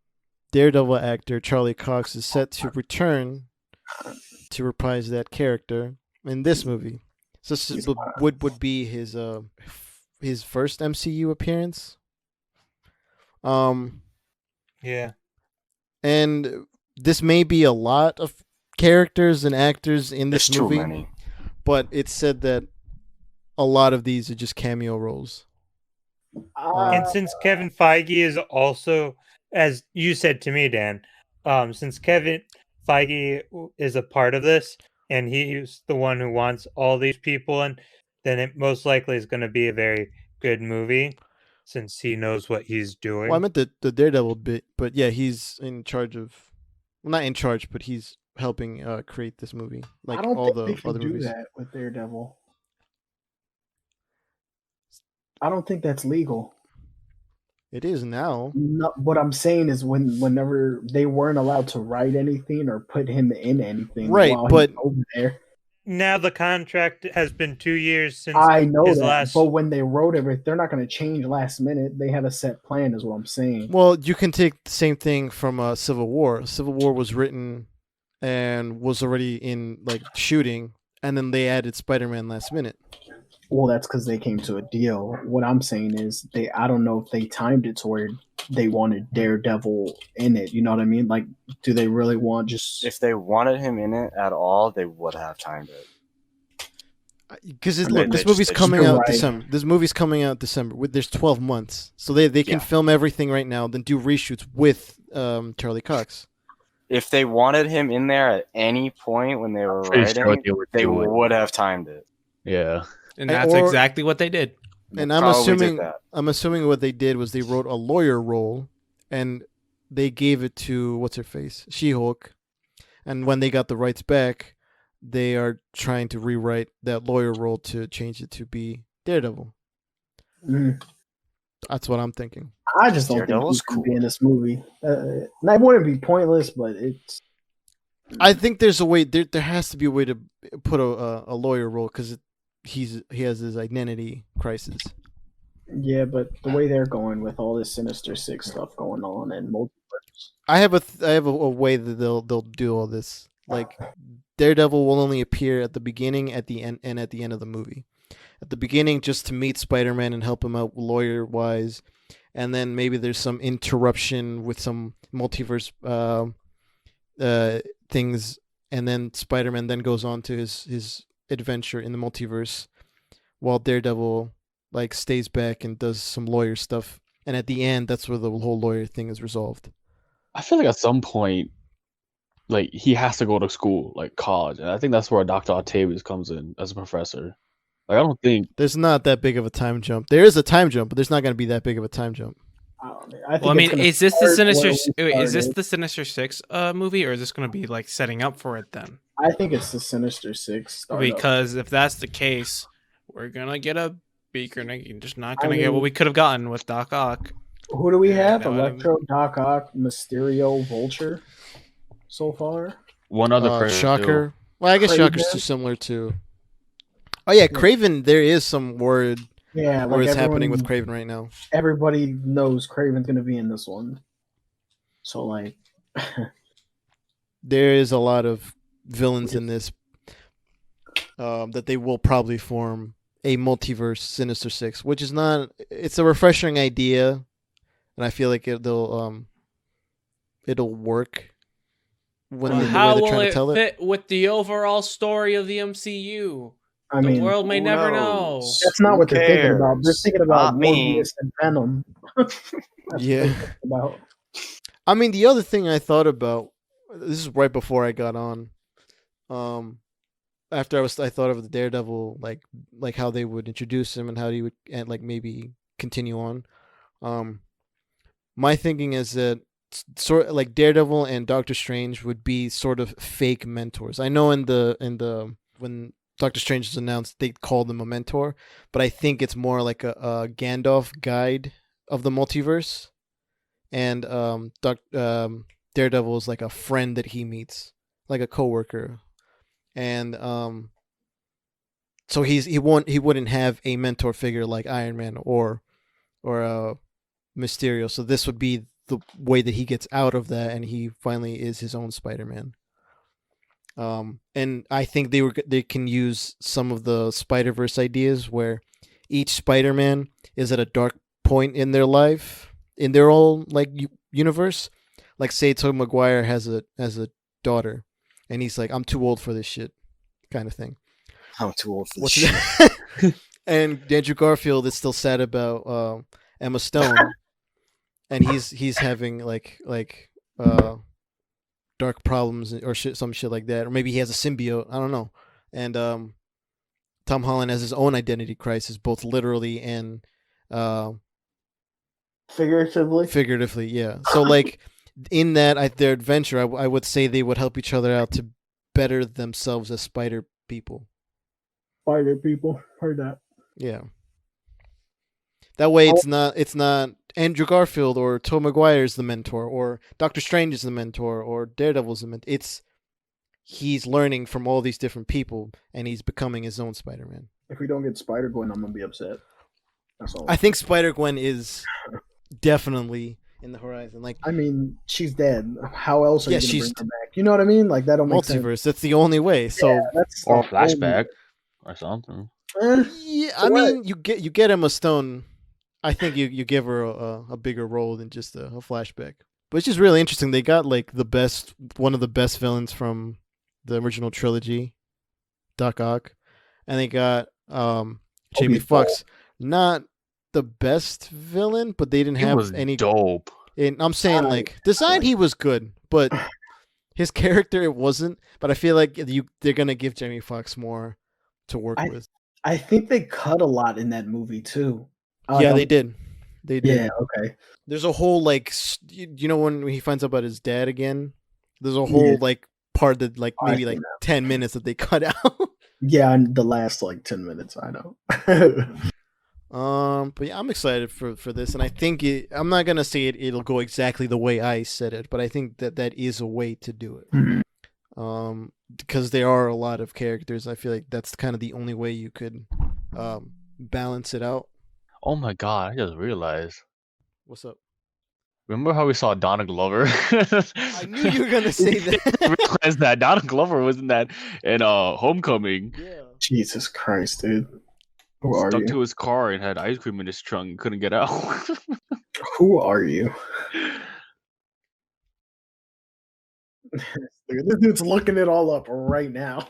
Daredevil actor Charlie Cox is set to return to reprise that character in this movie. So this would be his first MCU appearance. Yeah. And this may be a lot of characters and actors in this There's too movie, many. but it's said that a lot of these are just cameo roles. And since Kevin Feige is also, as you said to me, Dan, since Kevin Feige is a part of this and he's the one who wants all these people in, then it most likely is going to be a very good movie since he knows what he's doing. Well, I meant the Daredevil bit, but yeah, he's in charge of, well, not in charge, but he's helping create this movie, like I don't all think the they can other do movies. that with Daredevil. I don't think that's legal. It is now. No, what I'm saying is whenever they weren't allowed to write anything or put him in anything, Right, while but- he's over there. Now the contract has been 2 years since I know his that, last. but when they wrote everything, they're not going to change last minute. They have a set plan, is what I'm saying. Well, you can take the same thing from Civil War. Civil War was written and was already in like shooting, and then they added Spider-Man last minute. Well, that's because they came to a deal. What I'm saying is I don't know if they timed it to where they wanted Daredevil in it. You know what I mean? Like, do they really want just? If they wanted him in it at all, they would have timed it. Because And look, then this they movie's just- coming You're out right. December. This movie's coming out December. There's 12 months, so they can Yeah. film everything right now, then do reshoots with Charlie Cox. If they wanted him in there at any point when they were Pretty sure writing, they were they doing. would have timed it. Yeah. and that's Or- exactly what they did. They And I'm probably did assuming that. what they did was they wrote a lawyer role, and they gave it to what's her face, She-Hulk, and when they got the rights back, they are trying to rewrite that lawyer role to change it to be Daredevil. Mm, That's what I'm thinking. I just don't think Daredevil's he's going to be cool. in this movie. That wouldn't be pointless, but it's. I think there's a way. There has to be a way to put a lawyer role because he has his identity crisis. Yeah, but the way they're going with all this Sinister Six stuff going on and multiverse. I have a way that they'll do all this. Like Daredevil will only appear at the beginning, at the end, and at the end of the movie. At the beginning, just to meet Spider-Man and help him out lawyer wise, and then maybe there's some interruption with some multiverse things, and then Spider-Man then goes on to his adventure in the multiverse, while Daredevil like stays back and does some lawyer stuff. And at the end, that's where the whole lawyer thing is resolved. I feel like at some point, like he has to go to school, like college, and I think that's where Dr. Octavius comes in as a professor. Like I don't think There's not that big of a time jump. There is a time jump, but there's not going to be that big of a time jump. Well, I mean, is this the Sinister? Is this the? the Sinister Six movie, or is this going to be like setting up for it then? I think it's the Sinister Six. startup. Because if that's the case, we're gonna get a beaker. Just not gonna I get what mean- we could have gotten with Doc Ock. Who do we have? know what I mean? Electro, Doc Ock, Mysterio, Vulture. So far, one other person. Shocker. Well, I guess Shocker's Craven. too similar to. Oh yeah, Craven. There is some word yeah, where like it's happening with everyone- Craven right now. Everybody knows Craven's gonna be in this one. So like, There is a lot of villains in this that they will probably form a multiverse Sinister Six, which is not. It's a refreshing idea, and I feel like it'll work when the way How they're will trying to it tell it. fit with the overall story of the MCU? I The mean, world may who never knows? know. that's not what Who they're thinking about. They're cares? thinking about Not me. Morbius and Venom. That's what Yeah. they're thinking about. I mean, the other thing I thought about, this is right before I got on. After I thought of the Daredevil, like how they would introduce him and how he would, and like maybe continue on. My thinking is that sort of like Daredevil and Doctor Strange would be sort of fake mentors. I know in the when Doctor Strange was announced, they called him a mentor, but I think it's more like a Gandalf guide of the multiverse, and Daredevil is like a friend that he meets, like a coworker, and so he wouldn't have a mentor figure like Iron Man or Mysterio. So this would be the way that he gets out of that, and he finally is his own Spider-Man. And I think they can use some of the Spider-Verse ideas where each Spider-Man is at a dark point in their life, in their own like universe. Like say Tobey Maguire has a daughter, and he's like, I'm too old for this shit, kind of thing. I'm too old for this shit. And Andrew Garfield is still sad about Emma Stone, and he's having like dark problems or some shit like that, or maybe he has a symbiote. I don't know. And Tom Holland has his own identity crisis, both literally and figuratively. Yeah. So like in that their adventure, I would say they would help each other out to better themselves as spider people. Spider people, heard that. Yeah. That way, it's not Andrew Garfield or Tobey Maguire is the mentor, or Doctor Strange is the mentor, or Daredevil's the mentor. He's learning from all these different people, and he's becoming his own Spider-Man. If we don't get Spider-Gwen, I'm gonna be upset. That's all. I think Spider-Gwen is definitely in the horizon. Like, I mean, she's dead. How else are you gonna she's bring her back? You know what I mean? Like that don't make sense. multiverse. That's the only way. So that's Or a the flashback or something. yeah, I mean, you get Emma Stone. I think you give her a bigger role than just a flashback. But it's just really interesting. They got like one of the best villains from the original trilogy, Doc Ock, and they got Jamie Foxx. Not the best villain, but they didn't have any dope. And I'm saying like design, he was good, but his character it wasn't. But I feel like they're gonna give Jamie Foxx more to work with. I think they cut a lot in that movie too. Yeah, they did. They did. Yeah, okay. There's a whole like you know when he finds out about his dad again. There's a whole like part that like maybe like 10 minutes that they cut out. Yeah, and the last like 10 minutes, I know. But yeah, I'm excited for this, and I think I'm not gonna say it'll go exactly the way I said it, but I think that is a way to do it. Mm-hmm. Because there are a lot of characters, I feel like that's kind of the only way you could balance it out. Oh my god! I just realized. What's up? Remember how we saw Donna Glover? I knew you were gonna say that. I realized that Donna Glover was in Homecoming. Yeah. Jesus Christ, dude. Who are Stuck you? to his car and had ice cream in his trunk and couldn't get out. Who are you? This dude's looking it all up right now.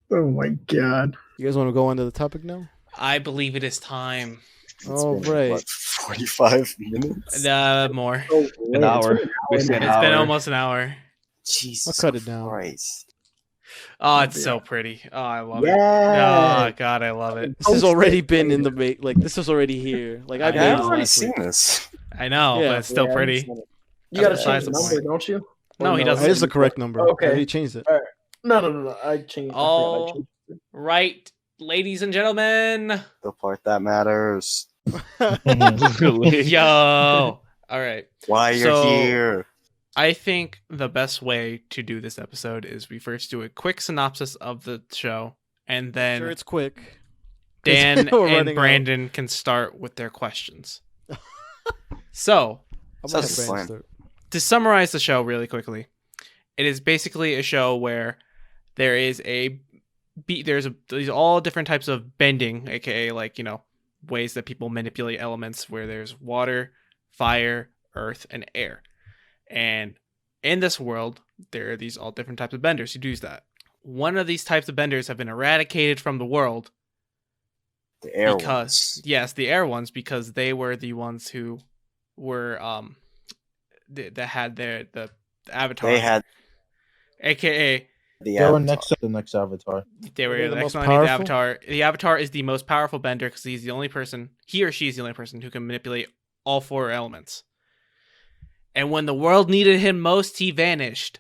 Oh my god. You guys want to go on to the topic now? I believe it is time. All right. What, 45 minutes? More. Oh, An hour. It's been almost an hour. Jesus I'll cut it down. Christ. Oh, it's so pretty. Oh, I love it. Yeah. Oh God, I love it. This has already been in the like. This was already here. Like I Yeah, made I've this already last seen week. this. I know, Yeah. but it's still pretty. You gotta That's change the besides number, the don't you? No, Or he That doesn't. is the correct number. Okay. I already changed it. No. I changed. I Oh. changed it. Right, ladies and gentlemen. The part that matters. Yo. All right. Why you're So- here. I think the best way to do this episode is we first do a quick synopsis of the show, and then Sure, it's quick. Dan We're and running Brandon can start with their questions. So, I'm gonna have Sounds Brandon fun. start. to summarize the show really quickly, it is basically a show where there is there's all different types of bending, aka like, ways that people manipulate elements, where there's water, fire, earth, and air. And in this world, there are these all different types of benders who do that. One of these types of benders have been eradicated from the world. The air Yes, the air ones, because they were the ones who were that had the Avatar. They had AKA the They were Avatar. the next Avatar. they were they the the next most one underneath the powerful? Avatar. The Avatar is the most powerful bender because he's the only person, he or she is the only person who can manipulate all 4 elements. And when the world needed him most, he vanished.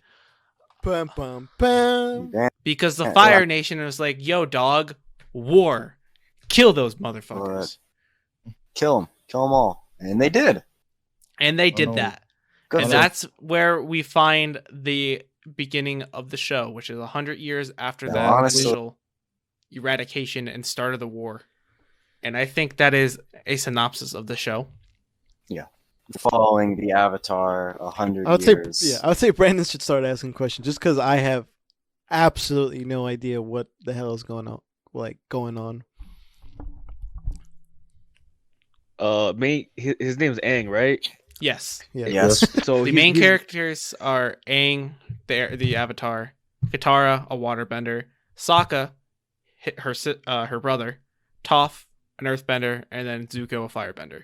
Bum, bum, bum. Because the Yeah, Fire yeah. Nation was like, yo, dog, war. Kill those motherfuckers. Kill them all, and they did. And they did no. that. Good And for them. that's where we find the beginning of the show, which is 100 years after Now, that honestly- initial eradication and start of the war. And I think that is a synopsis of the show. Following the Avatar 100 I would say, years. yeah, I would say Brandon should start asking questions just because I have absolutely no idea what the hell is going on. His name's Aang, right? Yes. Yeah. Yes. So The main characters are Aang, the Avatar, Katara, a waterbender, Sokka, her brother, Toph, an earthbender, and then Zuko, a firebender.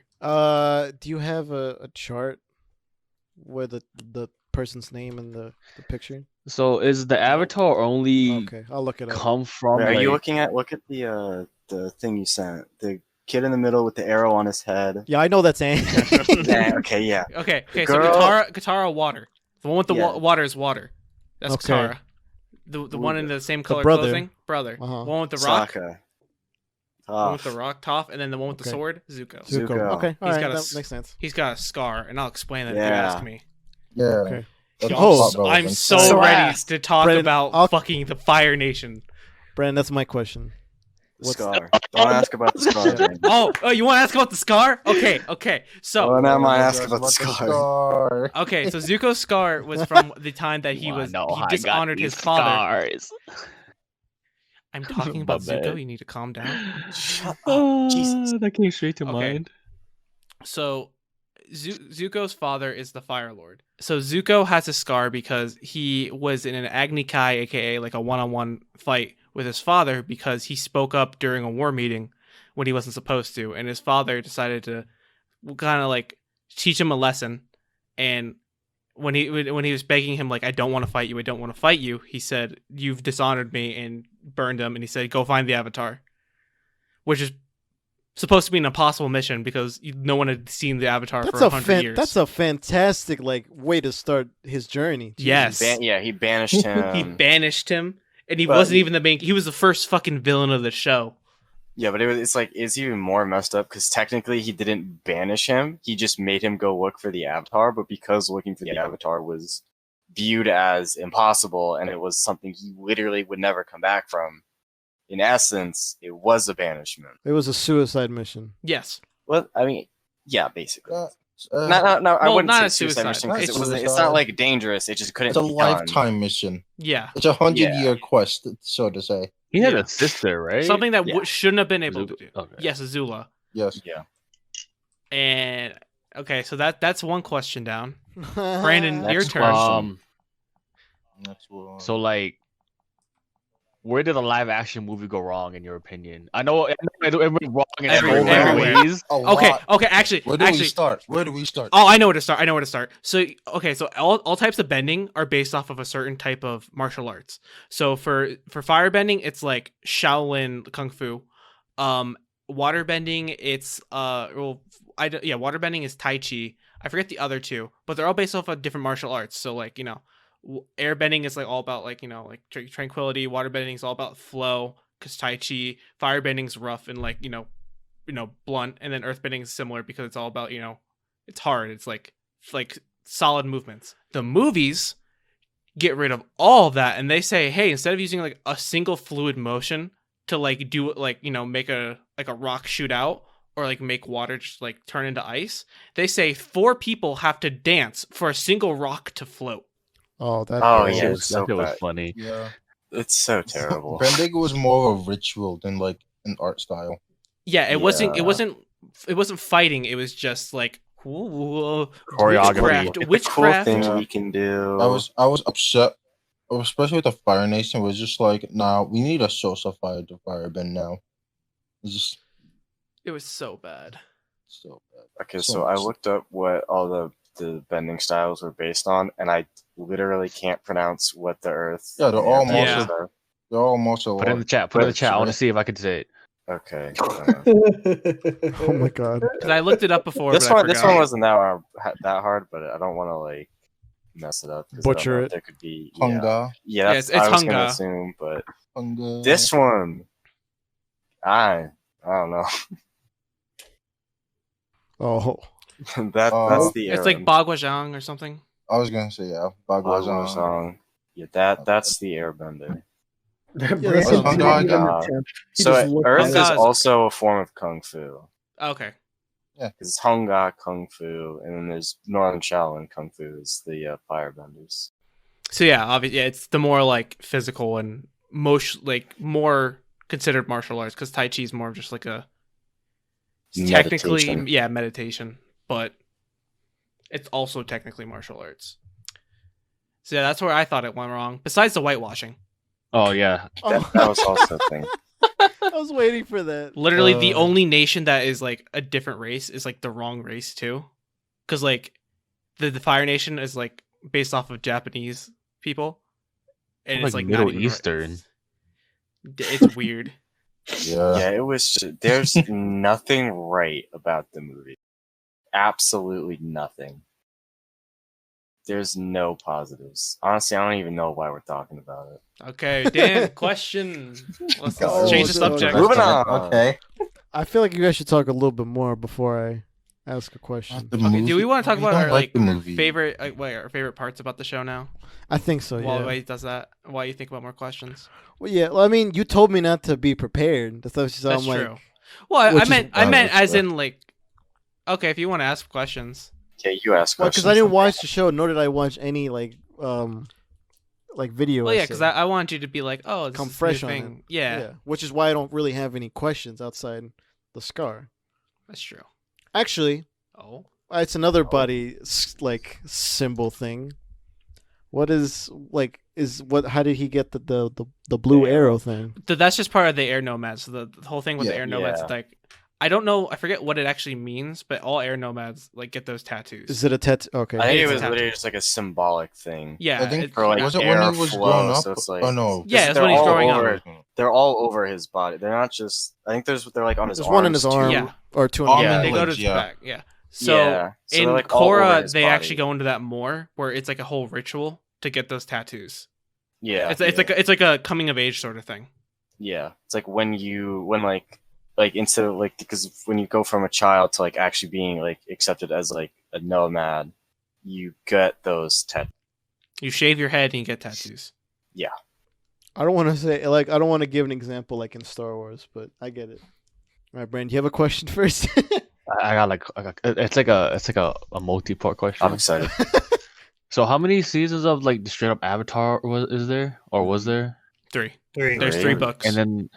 Do you have a chart where the person's name and the picture? So is the Avatar only Okay, I'll look it up. come from? Wait, are you like- look at the thing you sent? The kid in the middle with the arrow on his head. Yeah, I know that's Aang. Yeah, okay, yeah. Okay, so girl- Katara, water. The one with the Yeah. water is water. That's Okay. Katara. The one in the same color brother. clothing, brother. Uh-huh. One with the rock, Sokka. one with the Toph. rock, Toph, and then the one with the Okay. sword, Zuko. Zuko. Zuko. Okay, all He's right, got a that s- makes sense. He's got a scar, and I'll explain that if you Yeah. ask me. Yeah. Okay. That's Oh, plot I'm relevant. so So ready asked. to talk Brandon, about I'll- fucking the Fire Nation. Brandon, that's my question. The What's- scar. Don't ask about the scar. Yeah. Brandon. Oh, you want to ask about the scar? Okay. So, Well, now I ask Yes, about the what scar. okay, so Zuko's scar was from the time that he Wanna was know how he I got dishonored these his father. scars? I'm talking about My bad. Zuko. You need to calm down. Shut up. Jesus. That came straight to Okay. mind. So Zuko's father is the Fire Lord. So Zuko has a scar because he was in an Agni Kai, aka like a one-on-one fight with his father because he spoke up during a war meeting when he wasn't supposed to, and his father decided to kind of like teach him a lesson. And when he was begging him like, I don't want to fight you, he said, you've dishonored me, and burned him. And he said, go find the Avatar, which is supposed to be an impossible mission because no one had seen the Avatar That's for a 100 years. that's a fantastic way to start his journey. Yes. He banished him. He banished him, and he but wasn't he- even the main. He was the first fucking villain of the show. Yeah, but it's like it's even more messed up because technically he didn't banish him. He just made him go look for the Avatar, but because looking for the Avatar was viewed as impossible and it was something he literally would never come back from, in essence, it was a banishment. It was a suicide mission. Yes. Well, I mean, yeah, basically. Uh, No, I well, wouldn't not say a suicide suicide. mission because It's it's suicide. not like dangerous. It just couldn't it's a be done. lifetime mission. Yeah. It's a 100-year Yeah. quest, so to say. He had Yeah. a sister, right? Something that Yeah. shouldn't have been able to do. Okay. Yes, Azula. Yes. Yeah. And okay, so that's one question down. Brandon, your Next turn. question. Next one. So like, where did the live action movie go wrong in your opinion? I know it went wrong in Everywhere. everywhere ways. A Okay, lot. okay, actually, Where do we start? Where do we start? Oh, I know where to start. So, okay, so all types of bending are based off of a certain type of martial arts. So for fire bending, it's like Shaolin Kung Fu. Water bending, it's water bending is Tai Chi. I forget the other two, but they're all based off of different martial arts. So like, air bending is like all about like, tranquility. Water bending is all about flow because Tai Chi. Fire bending's rough and like, blunt, and then earth bending is similar because it's all about, it's hard. It's like solid movements. The movies get rid of all of that, and they say, hey, instead of using like a single fluid motion to like do like, make a rock shoot out or like make water just like turn into ice, they say 4 people have to dance for a single rock to float. Oh, that. Oh, That yeah, shit it's was, so that shit was bad. funny. Yeah. It's so terrible. Bending was more of a ritual than like an art style. Yeah, it wasn't fighting. It was just like Choreography. It's a cool Witchcraft. thing we can do. I was upset, especially with the Fire Nation. Was just like, nah, we need a source of fire to firebend now. It's just It was so bad. so bad. Okay, So so I much. looked up what all the the bending styles were based on, and I literally can't pronounce what the Earth. Yeah, they're all and Airbenders martial- are. They're all martial Put it in the arts. chat. Put it in the But- chat. I want to see if I could say it. Okay. Oh my god. Because I looked it up before. This but I one, this forgot. one wasn't that hard, but I don't want to like mess it up. 'cause I don't Butcher know if it. There could be Hunga. Yeah, Yeah, it's I was gonna Hunga. assume, but Hunga. this one, I don't know. Oh. That's the It's like Bagwajang or something. I was gonna say Bagwajang. song. Yeah, that's the Airbender. Brandon that's didn't Hunga. even attempt. He So just looked Earth at is it. Hunga is- also a form of kung fu. Okay. Because it's Hunga Kung Fu, and then there's Northern Shaolin Kung Fu is the Firebenders. So yeah, obviously, yeah, it's the more like physical and more considered martial arts because Tai Chi is more of just like a technically Meditation. meditation, but it's also technically martial arts. So yeah, that's where I thought it went wrong. Besides the whitewashing, Oh yeah. That was also a thing. I was waiting for that. literally the only nation that is like a different race is like the wrong race too, because like the Fire Nation is like based off of Japanese people, and Like it's like Middle not even right. Eastern. It's weird. Yeah. Yeah, it was. There's nothing right about the movie. Absolutely nothing. There's no positives. Honestly, I don't even know why we're talking about it. Okay, Dan, question. Let's Oh, change the so- subject. Moving on. Okay. I feel like you guys should talk a little bit more before I ask a question. Okay, do we want to talk about our like the movie? favorite our favorite parts about the show now? I think so, yeah. While Wade does that, while you think about more questions. Well, yeah. Well, I mean, you told me not to be prepared. That's what That's I'm like. true. Well, I which is- meant that's as fair. in like, okay, if you want to ask questions. Okay, you ask Well, questions. because I didn't watch the show, nor did I watch any like video. Well, yeah, because I want you to be like, oh, this Come is a fresh new on thing. it. Yeah, Which is why I don't really have any questions outside the scar. that's true. Actually, Oh, it's another body like symbol thing. What is like how did he get the blue arrow thing? that's just part of the air nomads. So the whole thing with the Yeah. air nomads, Yeah. like, I don't know, I forget what it actually means, but all air nomads like get those tattoos. Is it a tattoo? Okay. I think it It's a was tattoo. literally just like a symbolic thing. Yeah, I think it- For like was it when he was airflow, growing up? so it's like Oh no. Yeah, it's they're when he's all growing over, up. They're all over his body. They're not just. I think they're like on his There's arms. one in his too. arm Yeah. or two. Arm In Yeah. the they go to legs, his yeah. back. Yeah. So Yeah, so in they're, like, all over Korra, his they actually body. go into that more, where it's like a whole ritual to get those tattoos. Yeah, It's like a coming of age sort of thing. yeah. It's like when instead of like because when you go from a child to like actually being like accepted as like a nomad, you get those tattoos. You shave your head and you get tattoos. I don't want to say like I don't want to give an example like in Star Wars, but I get it. All right, Brandon, you have a question first? I got it's like a multi-part question. I'm excited. So how many seasons of like the straight up Avatar was there? Three. Three. There's Three. 3 books. And then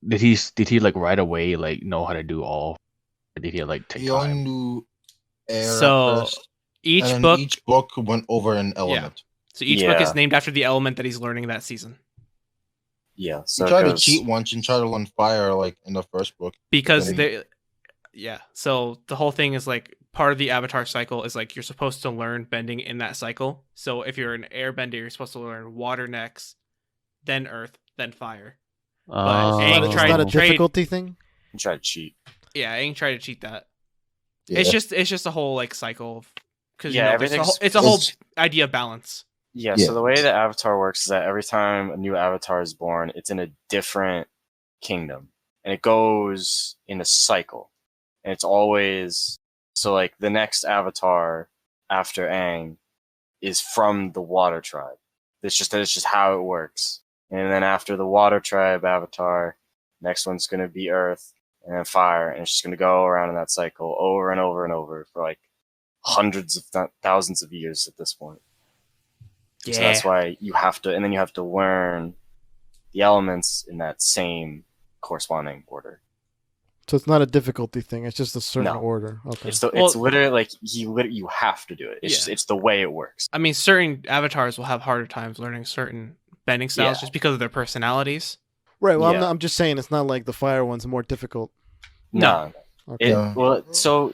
did he like right away like know how to do all? Or did he like take He only time? knew air at So first, each and then book, each book went over an element. so each book Yeah. is named after the element that he's learning that season. Yeah. So He it tried to goes- cheat once and tried to learn fire like in the first book. Because Then they, yeah. So the whole thing is like part of the Avatar cycle is like you're supposed to learn bending in that cycle. So if you're an airbender, you're supposed to learn water next, then earth, then fire. But Aang it's tried not a to trade- difficulty thing. and try to cheat. Yeah, Aang tried to cheat that. Yeah. It's just a whole like cycle because Yeah, it's a whole It's- idea of balance. Yeah, Yeah. so the way that Avatar works is that every time a new Avatar is born, it's in a different kingdom. And it goes in a cycle. And it's always so like the next Avatar after Aang is from the Water Tribe. That's just how it works. And then after the Water Tribe Avatar, next one's gonna be Earth and then Fire, and it's just gonna go around in that cycle over and over and over for like hundreds of thousands of years at this point. So that's why you have to, and then you have to learn the elements in that same corresponding order. So it's not a difficulty thing. It's just a certain No. order. Okay. It's Well- literally like you have to do it. It's Yeah. just, it's the way it works. I mean, certain avatars will have harder times learning certain bending styles Yeah. just because of their personalities. Right. Well, Yeah. I'm just saying it's not like the fire one's more difficult. No, Okay. well, so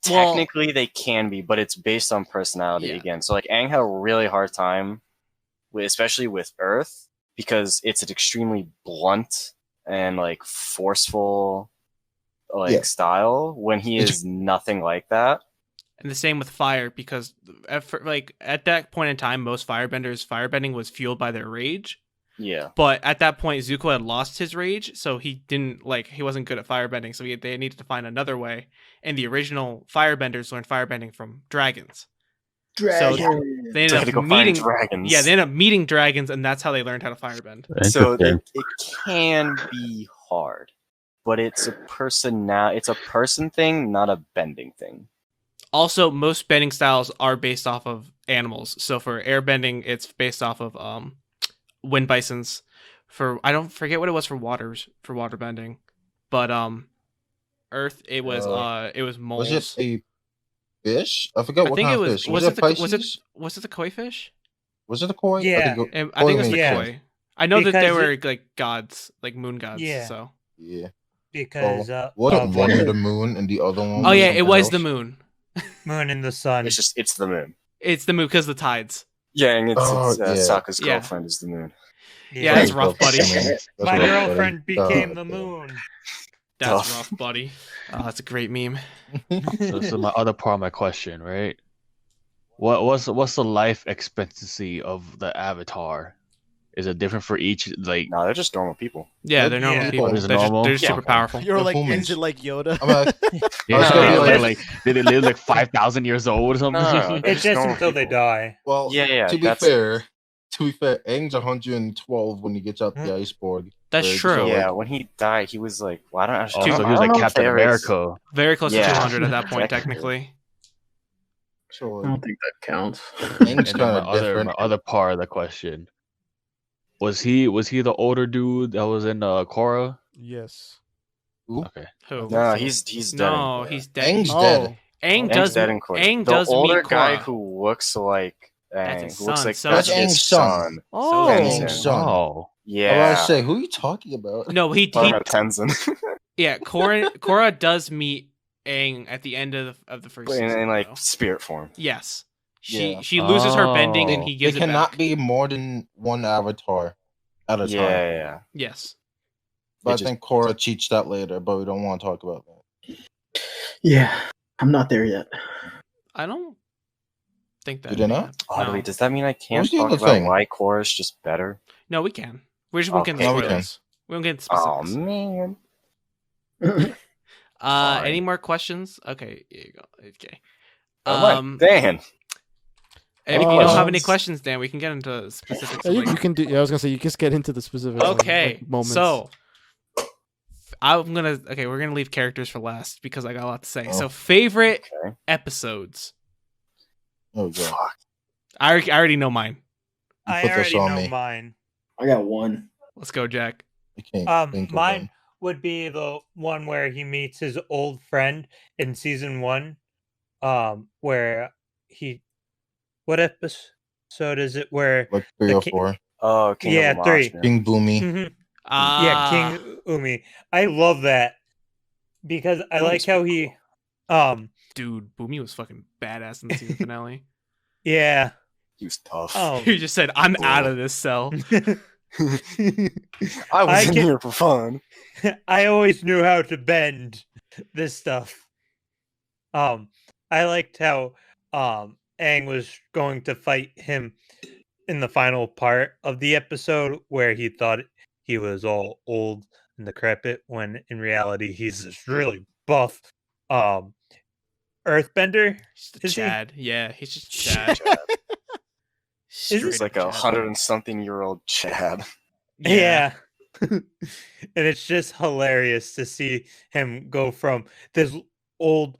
technically they can be, but it's based on personality again. So like Aang had a really hard time, especially with Earth, because it's an extremely blunt and like forceful style when he is nothing like that. And the same with fire, because at that point in time, most firebenders' firebending was fueled by their rage. Yeah. But at that point, Zuko had lost his rage, so he wasn't good at firebending, so they needed to find another way. And the original firebenders learned firebending from dragons. Dragons. So they ended up meeting dragons. Yeah, they ended up meeting dragons, and that's how they learned how to firebend. So it can be hard, but it's a person thing, not a bending thing. Also, most bending styles are based off of animals. So for airbending, it's based off of wind bisons. I don't forget what it was for water bending, but Earth it was moles. Was it a fish? I forgot what kind of fish. Was it the koi fish? Was it the koi? Yeah, I think it was the koi. I know that they were like gods, like moon gods. Yeah. So yeah, because wasn't one of the moon and the other one? Oh yeah, it was the moon. Moon and the sun. It's the moon. It's the moon because the tides. Yeah, and it's Sokka's girlfriend is the moon. Yeah, that's rough, buddy. My girlfriend became the moon. That's rough, buddy. Oh, that's a great meme. So my other part of my question, right? What's the life expectancy of the Avatar? Is it different for each? Like, no, they're just normal people. Yeah, they're normal people. They're super powerful. You're like, is it like Yoda? Did they live like 5,000 years old or something? No, it's just until they die. Well, To be fair, Aang's 112 when he gets out the iceberg. That's true. Yeah, when he died, he was like, well, I don't know. So he was like Captain America. Very close to 200 at that point, technically. I don't think that counts. Aang's kind of different. My other part of the question. Was he the older dude that was in Korra? Yes. Okay. Who? No, he's dead. No, he's dead. Aang's dead. Aang does dead in Korra. Aang does the older meet guy Korra. who looks like That's Aang, his son. that's Aang's his son. Oh. Aang's son. Oh. Yeah. I was say, who are you talking about? No, Tenzin. Yeah, Korra does meet Aang at the end of the first season. In like spirit form. Yes. She loses her bending and he gives There it cannot back. be more than one avatar at a time. Yeah. Yes. But I think Korra cheats that later, but we don't want to talk about that. Yeah, I'm not there yet. I don't think that. You did not? Oddly, does that mean I can't What's the talk other about thing? why Korra's just better? No, we can. We just won't get into No, we can. spoilers. We won't get into specifics. Oh man. Any more questions? Okay, here you go. Okay. Dan. If you don't have any questions, Dan, we can get into specifics. Yeah, you can do. Yeah, I was gonna say you just get into the specifics. Okay, moments. so we're gonna leave characters for last because I got a lot to say. So favorite episodes. Oh god. Fuck. I already know mine. I put this already on know me. mine. I got one. Let's go, Jack. I can't think of Mine one. would be the one where he meets his old friend in season 1. Where he, what episode is it? Where Like 3 or 4. Oh, King of 3. Lamashna. King Boomy. Mhm. Yeah, King Umi. I love that because I like how he, dude, Boomy was fucking badass in the season finale. yeah. He was tough. He just said, "I'm out of this cell." I was in here for fun. I always knew how to bend this stuff. I liked how Aang was going to fight him in the final part of the episode where he thought he was all old and decrepit when in reality he's this really buff earthbender. Chad. Yeah, he's just Chad. He's like 100-something-year-old Chad. Yeah. And it's just hilarious to see him go from this old,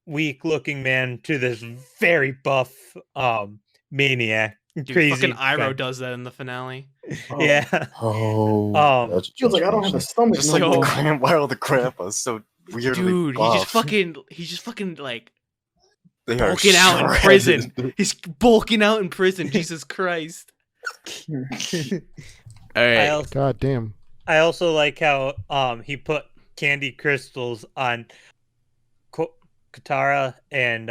weak-looking man to this very buff maniac. Dude, Crazy fucking guy. Iroh does that in the finale. Yeah. Oh. Feels like I don't have a stomach. Just like the Wild the Grandpa's so weirdly Dude, buff. he's just fucking like They are bulking out in shredded. prison. He's bulking out in prison. Jesus Christ. All right. God damn. I also like how he put candy crystals on Katara and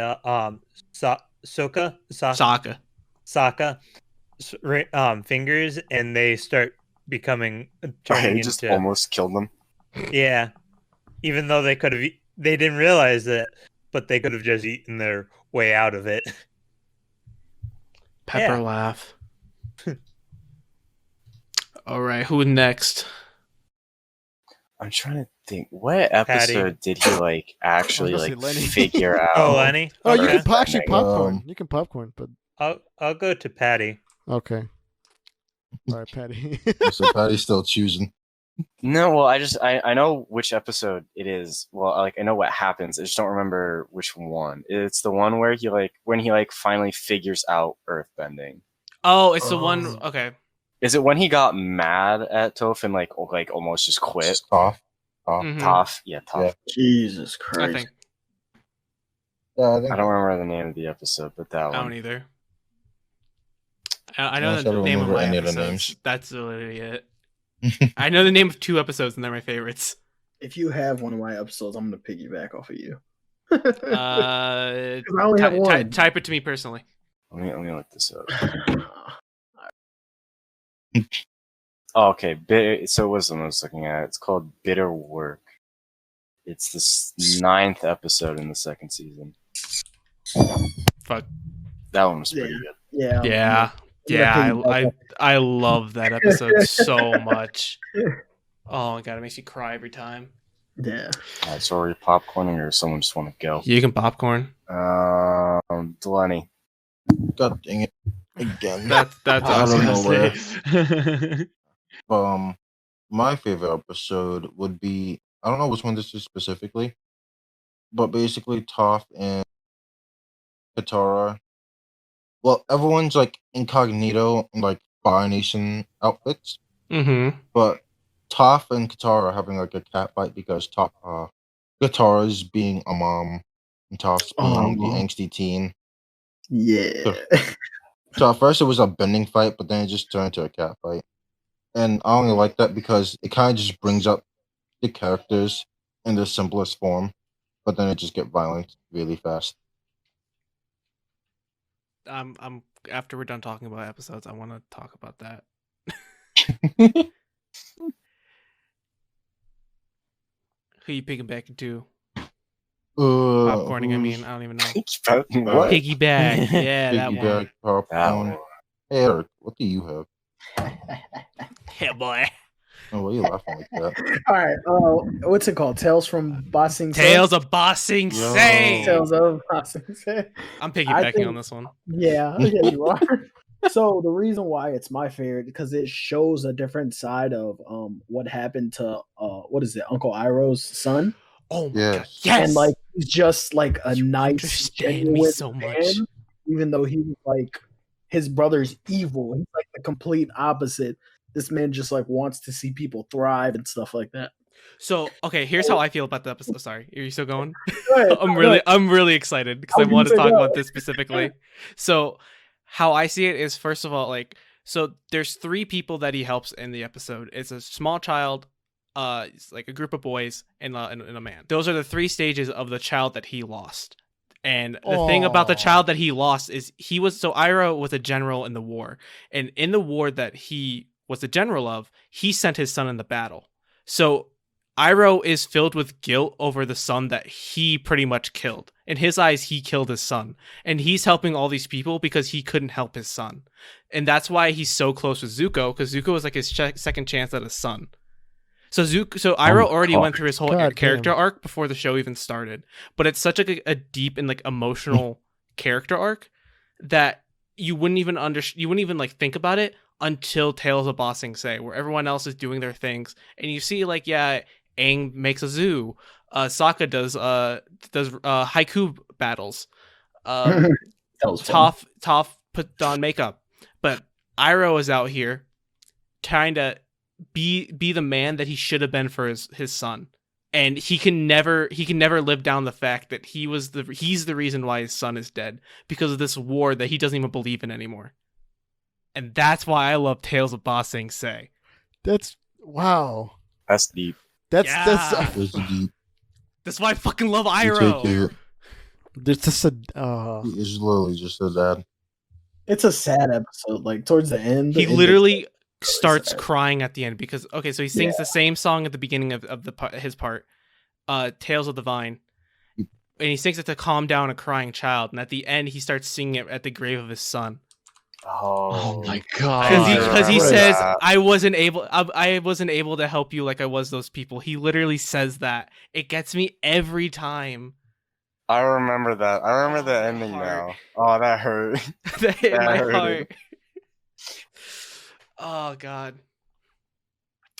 Sokka. Sokka fingers, and they start becoming turning He just into almost killed them. yeah. Even though they could have, they didn't realize it, but they could have just eaten their way out of it. Pepper Yeah. laugh. All right, who next? I'm trying to think. What episode did he like actually I was like gonna say Lenny. figure out? Oh, Lenny. Oh, you Okay. can actually popcorn. Um, You can popcorn, but I'll go to Patty. okay. All right, Patty. So Patty's still choosing. No, well, I know which episode it is. Well, like I know what happens. I just don't remember which one. It's the one where when he finally figures out earthbending. Oh, it's the one. Okay. Is it when he got mad at Toph and like almost just quit? Toph. Mhm. Toph, yeah, Toph. Yeah. Jesus I Christ. think Yeah, I think I don't remember the name of the episode, but that I one. don't either. I know Unless the I don't name of remember my any of the episodes. names. That's literally it. I know the name of 2 episodes, and they're my favorites. If you have one of my episodes, I'm gonna piggyback off of you. I only have one. Type it to me personally. Let me look this up. Oh, okay. So what's the one I was looking at? It's called Bitter Work. It's the 9th episode in the 2nd season. Fuck. That one was pretty good. Yeah. Yeah. I love that episode so much. Oh my god, it makes you cry every time. Yeah. Alright, so are you popcorning or someone just want to go? You can popcorn. Delaney. God dang it. Again. That's I don't awesome. know where. say. My favorite episode would be, I don't know which one this is specifically, but basically Toph and Katara. Well, everyone's like incognito in like Fire Nation outfits, Mm-hmm. but Toph and Katara are having like a cat fight because Katara's being a mom and Toph's being the angsty teen. Yeah. So at first it was a bending fight, but then it just turned into a cat fight. And I only like that because it kind of just brings up the characters in their simplest form, but then it just get violent really fast. I'm after we're done talking about episodes, I want to talk about that. Who you piggybacking to? Popcorning, I mean, I don't even know. What? Piggyback. Yeah, that one. Piggyback, That popcorn. one. Hey Eric, what do you have? Yeah, boy. Oh, why are you laughing like that? All right. What's it called? Tales from Bossing. Tales of Bossing Yo. Say. Tales of Bossing. I'm piggybacking think- on this one. Yeah, you are. So the reason why it's my favorite because it shows a different side of what happened to what is it, Uncle Iroh's son, Oh my Yes. god. Yes. and like he's just like a You nice, understand me genuine so much. man, even though he was like his brother's evil. He's like the complete opposite. This man just like wants to see people thrive and stuff like that. So okay, here's how I feel about the episode. Sorry, are you still going? Go ahead, I'm really excited because I I was want to gonna say talk go. about this specifically. So how I see it is, first of all, like, so there's 3 people that he helps in the episode. It's a small child, it's like a group of boys, and a man. Those are the 3 stages of the child that he lost. And the thing about the Aw. child that he lost is Iroh was a general in the war, and in the war that he was the general of, he sent his son in the battle. So Iroh is filled with guilt over the son that he pretty much killed. In his eyes, he killed his son. And he's helping all these people because he couldn't help his son. And that's why he's so close with Zuko, because Zuko was like his second chance at his son. So Iroh already went through his whole God character damn. arc before the show even started. But it's such a deep and like emotional character arc that you wouldn't even like think about it until Tales of Bossing Say, where everyone else is doing their things. And you see like, yeah, Aang makes a zoo. Sokka does haiku battles. That was fun. Toph put on makeup, but Iroh is out here trying to be the man that he should have been for his son, and he can never live down the fact that he's the reason why his son is dead because of this war that he doesn't even believe in anymore. And that's why I love Tales of Bossing Say. That's wow. That's deep. That's Yeah. It was deep. That's why I fucking love You take Iroh. care. There's just a. He is literally just a dad. It's a sad episode. Like towards the end, He it's literally just starts sad. crying at the end because so he sings the same song at the beginning of his part, Tales of the Vine, and he sings it to calm down a crying child, and at the end he starts singing it at the grave of his son. Oh my I god! Because he remember says, that. I wasn't able to help you like I was those people. He literally says that. It gets me every time. I remember that. I remember the Oh, ending heart. now. Oh, that hurt. That hit That my hurted. heart. Oh god.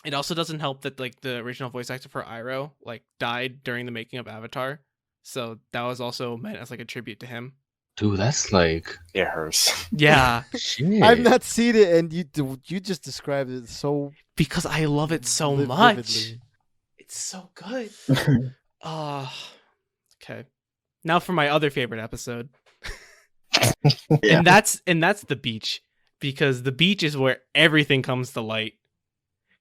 It also doesn't help that like the original voice actor for Iroh like died during the making of Avatar. So that was also meant as like a tribute to him. Dude, that's like It hurts. Yeah, shit. I've not seen it, and you just described it so because I love it so vividly. much. It's so good. Okay. Now for my other favorite episode. Yeah. And that's the beach, because the beach is where everything comes to light.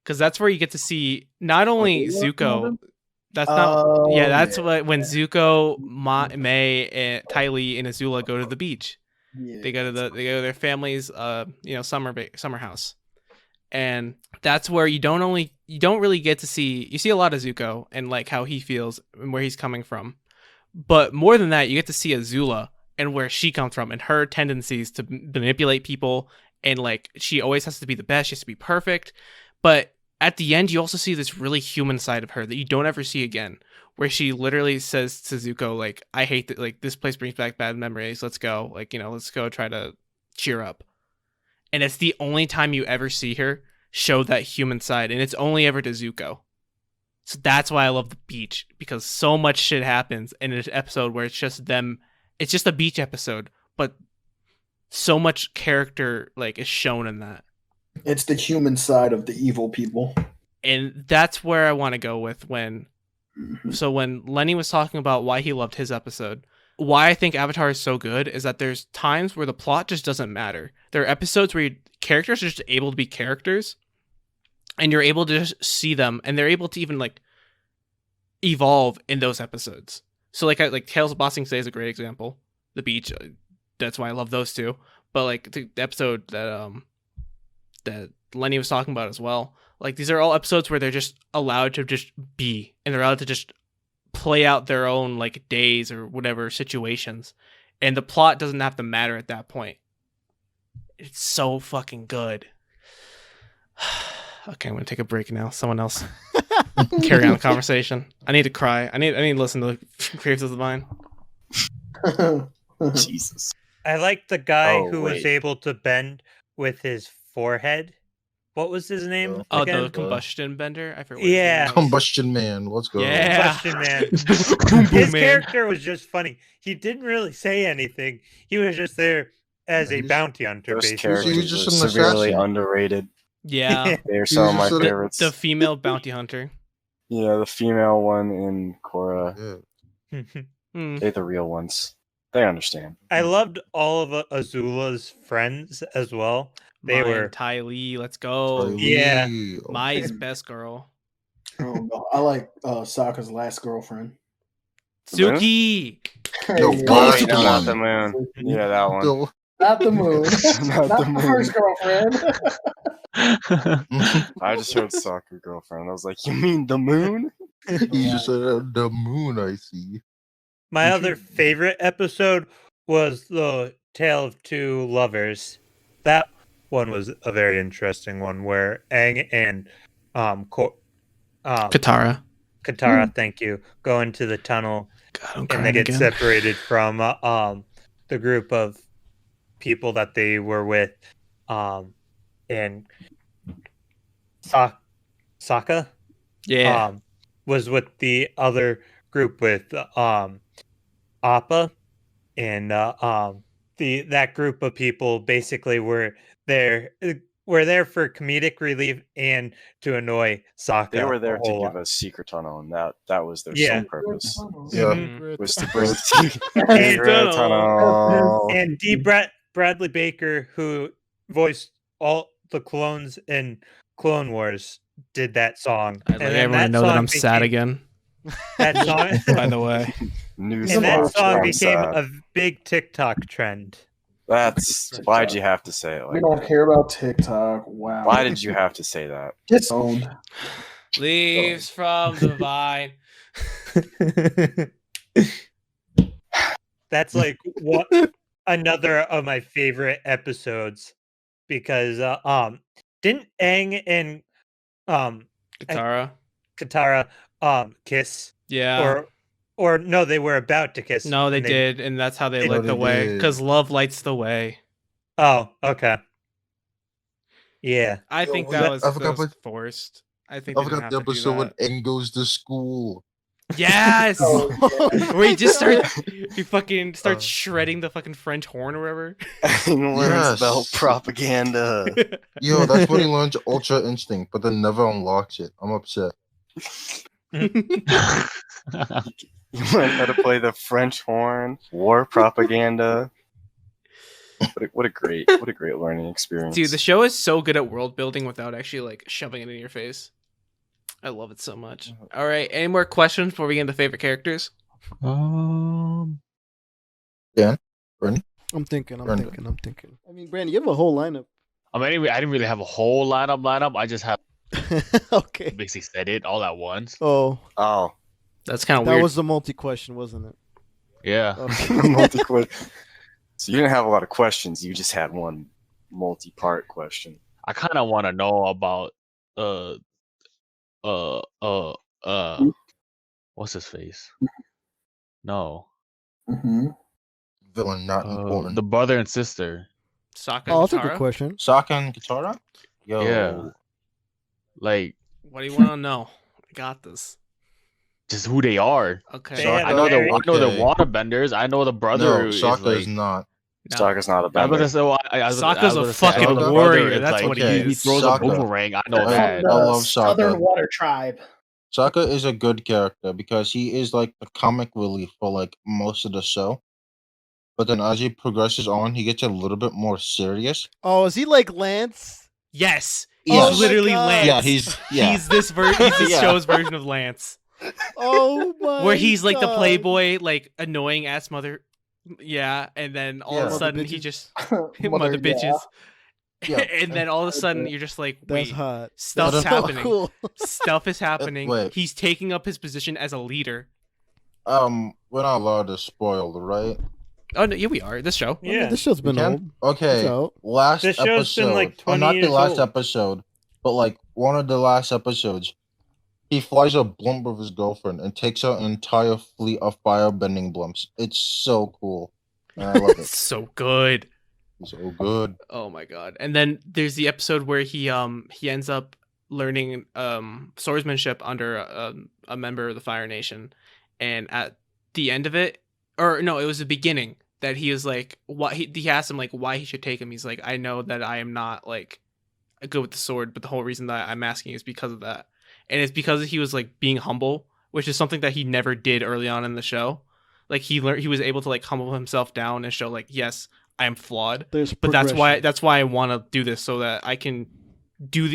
Because that's where you get to see not only Zuko. That's not. Yeah, that's what when Zuko, May, and Ty Lee, and Azula go to the beach. Yeah. They go to their family's summer house, and that's where you don't really get to see. You see a lot of Zuko and like how he feels and where he's coming from, but more than that, you get to see Azula and where she comes from and her tendencies to manipulate people, and like she always has to be the best. She has to be perfect, but at the end, you also see this really human side of her that you don't ever see again, where she literally says to Zuko, like, I hate that, like, this place brings back bad memories. Let's go. Like, let's go try to cheer up. And it's the only time you ever see her show that human side, and it's only ever to Zuko. So that's why I love the beach, because so much shit happens in an episode where it's just them. It's just a beach episode, but so much character, like, is shown in that. It's the human side of the evil people. And that's where I want to go with when Lenny was talking about why he loved his episode, why I think Avatar is so good is that there's times where the plot just doesn't matter. There are episodes where characters are just able to be characters, and you're able to just see them, and they're able to even like evolve in those episodes. So like Tales of Bossing Say is a great example. The beach, that's why I love those two. But like the episode that Lenny was talking about as well. Like these are all episodes where they're just allowed to just be, and they're allowed to just play out their own like days or whatever situations. And the plot doesn't have to matter at that point. It's so fucking good. Okay, I'm gonna take a break now. Someone else carry on the conversation. I need to cry. I need to listen to Graves of the Vine. Jesus. I like the guy Oh, who was wait. able to bend with his forehead. What was his name? Oh, again? the combustion bender. I forget. What Yeah. his name was. Combustion Man. Let's go. Yeah. Combustion Man. Boom, boom, His man. character was just funny. He didn't really say anything. He was just there as a He's- bounty hunter, Those basically. characters He was just are an severely assassin. underrated. Yeah, They're some of my just sort of- favorites. the female bounty hunter. Yeah, the female one in Korra. Yeah. Hmm. They're the real ones. They understand. I loved all of Azula's friends as well. They Mine, were Ty Lee. Let's go. Yeah. Mai's best girl. Oh, no. I like Sokka's last girlfriend. Suki. Yo, Hey, why Wait, is no, it not on? the moon. Yeah, that one. Go. Not the moon. Not Not the the moon. first girlfriend. I just heard soccer girlfriend. I was like, you mean the moon? You just said the moon. I see. My other favorite episode was the Tale of Two Lovers. That one was a very interesting one where Aang and Katara. Katara, thank you, go into the tunnel God, I'm and crying they get again. separated from the group of people that they were with, and Sokka Yeah. was with the other group with Appa, and that group of people basically were there for comedic relief and to annoy Sokka. They were there a to whole give lot. us secret tunnel, and that was their Yeah. sole purpose. Yeah. Mhm. Was to bring And- secret tunnel. And D. Bradley Baker, who voiced all the clones in Clone Wars, did that song. I'd like then everyone to that know that song I'm sad became- again. That song, By the way, News and that flash song from became Sad. a big TikTok trend. That's why'd you have to say it We like don't that? care about TikTok. Wow. Why did you have to say that? Get owned. leaves from the vine. That's like what another of my favorite episodes because didn't Aang and Katara. Katara kiss Yeah. or no, they were about to kiss. No, they and did, and that's how they They- lit they the way. did. Because love lights the way. Oh, okay. Yeah. I Yo, think was that that- was, I that forgot was what- forced. I think I they didn't forgot have the to do episode when that. Aang goes to school. Yes. Oh, Where he just starts, he fucking starts Uh. shredding the fucking French horn or whatever. Learns Yes. about propaganda. Yo, that's when he learns Ultra Instinct, but then never unlocks it. I'm upset. You learn how to play the French horn, war propaganda. What a great learning experience. Dude, the show is so good at world building without actually like shoving it in your face. I love it so much. All right, any more questions before we get into favorite characters? I'm thinking. Brandon. I mean, Brandon, you have a whole lineup. I mean, I didn't really have a whole lineup. I just have Okay. basically said it all at once. Oh, Oh, That's kind of that weird. was the multi-question, wasn't it? Yeah. Okay. multi-question. So you didn't have a lot of questions. You just had one multi-part question. I kind of want to know about what's his face? No, Mm-hmm. Villain not important. the brother and sister. Sokka Oh, and that's a good Katara? question. Sokka and Katara? Yo. Yeah. Like What do you want to know? I got this. just who they are. Okay. They Sokka- have I know very- I know they're Okay. waterbenders. I know the brother No, is Sokka like. is not. No. Sokka's not a I was bender. gonna say, well, I was Sokka's gonna a say, I fucking know the warrior, brother is, that's like, what he he is. throws Sokka. a boomerang. I know I that. love Southern Sokka. Water Tribe. Sokka is a good character because he is like the comic relief for like most of the show. But then as he progresses on, he gets a little bit more serious. Oh, is he like Lance? Yes. Yes. He's literally Oh my God. Lance. Yeah, He's this he's this Yeah. show's version of Lance. Oh my! Where he's like the God. playboy, like annoying ass mother. Yeah, and then all of Yeah. a sudden Mother he bitches. just Mother, mother bitches. Yeah. And then all of a sudden you're just like, That's wait, hot. stuff's That's so happening. cool. Stuff is happening. Wait. He's taking up his position as a leader. We're not allowed to spoil, right? Oh no, yeah, we are. This show. I mean, Yeah. this show's been We can? old. Okay. It's out. Last This show's episode. been, like, 20 not the years last old. episode, but like one of the last episodes. He flies a blimp with his girlfriend and takes out an entire fleet of firebending blimps. It's so cool. And I love it. It's so good. So good. Oh my god. And then there's the episode where he ends up learning swordsmanship under a member of the Fire Nation, and at the end of it, or no, it was the beginning that he was like, what he asked him like why he should take him. He's like, I know that I am not like good with the sword, but the whole reason that I'm asking is because of that. And it's because he was like being humble, which is something that he never did early on in the show. Like he was able to like humble himself down and show like, yes, I am flawed, There's but that's progression. why I want to do this, so that I can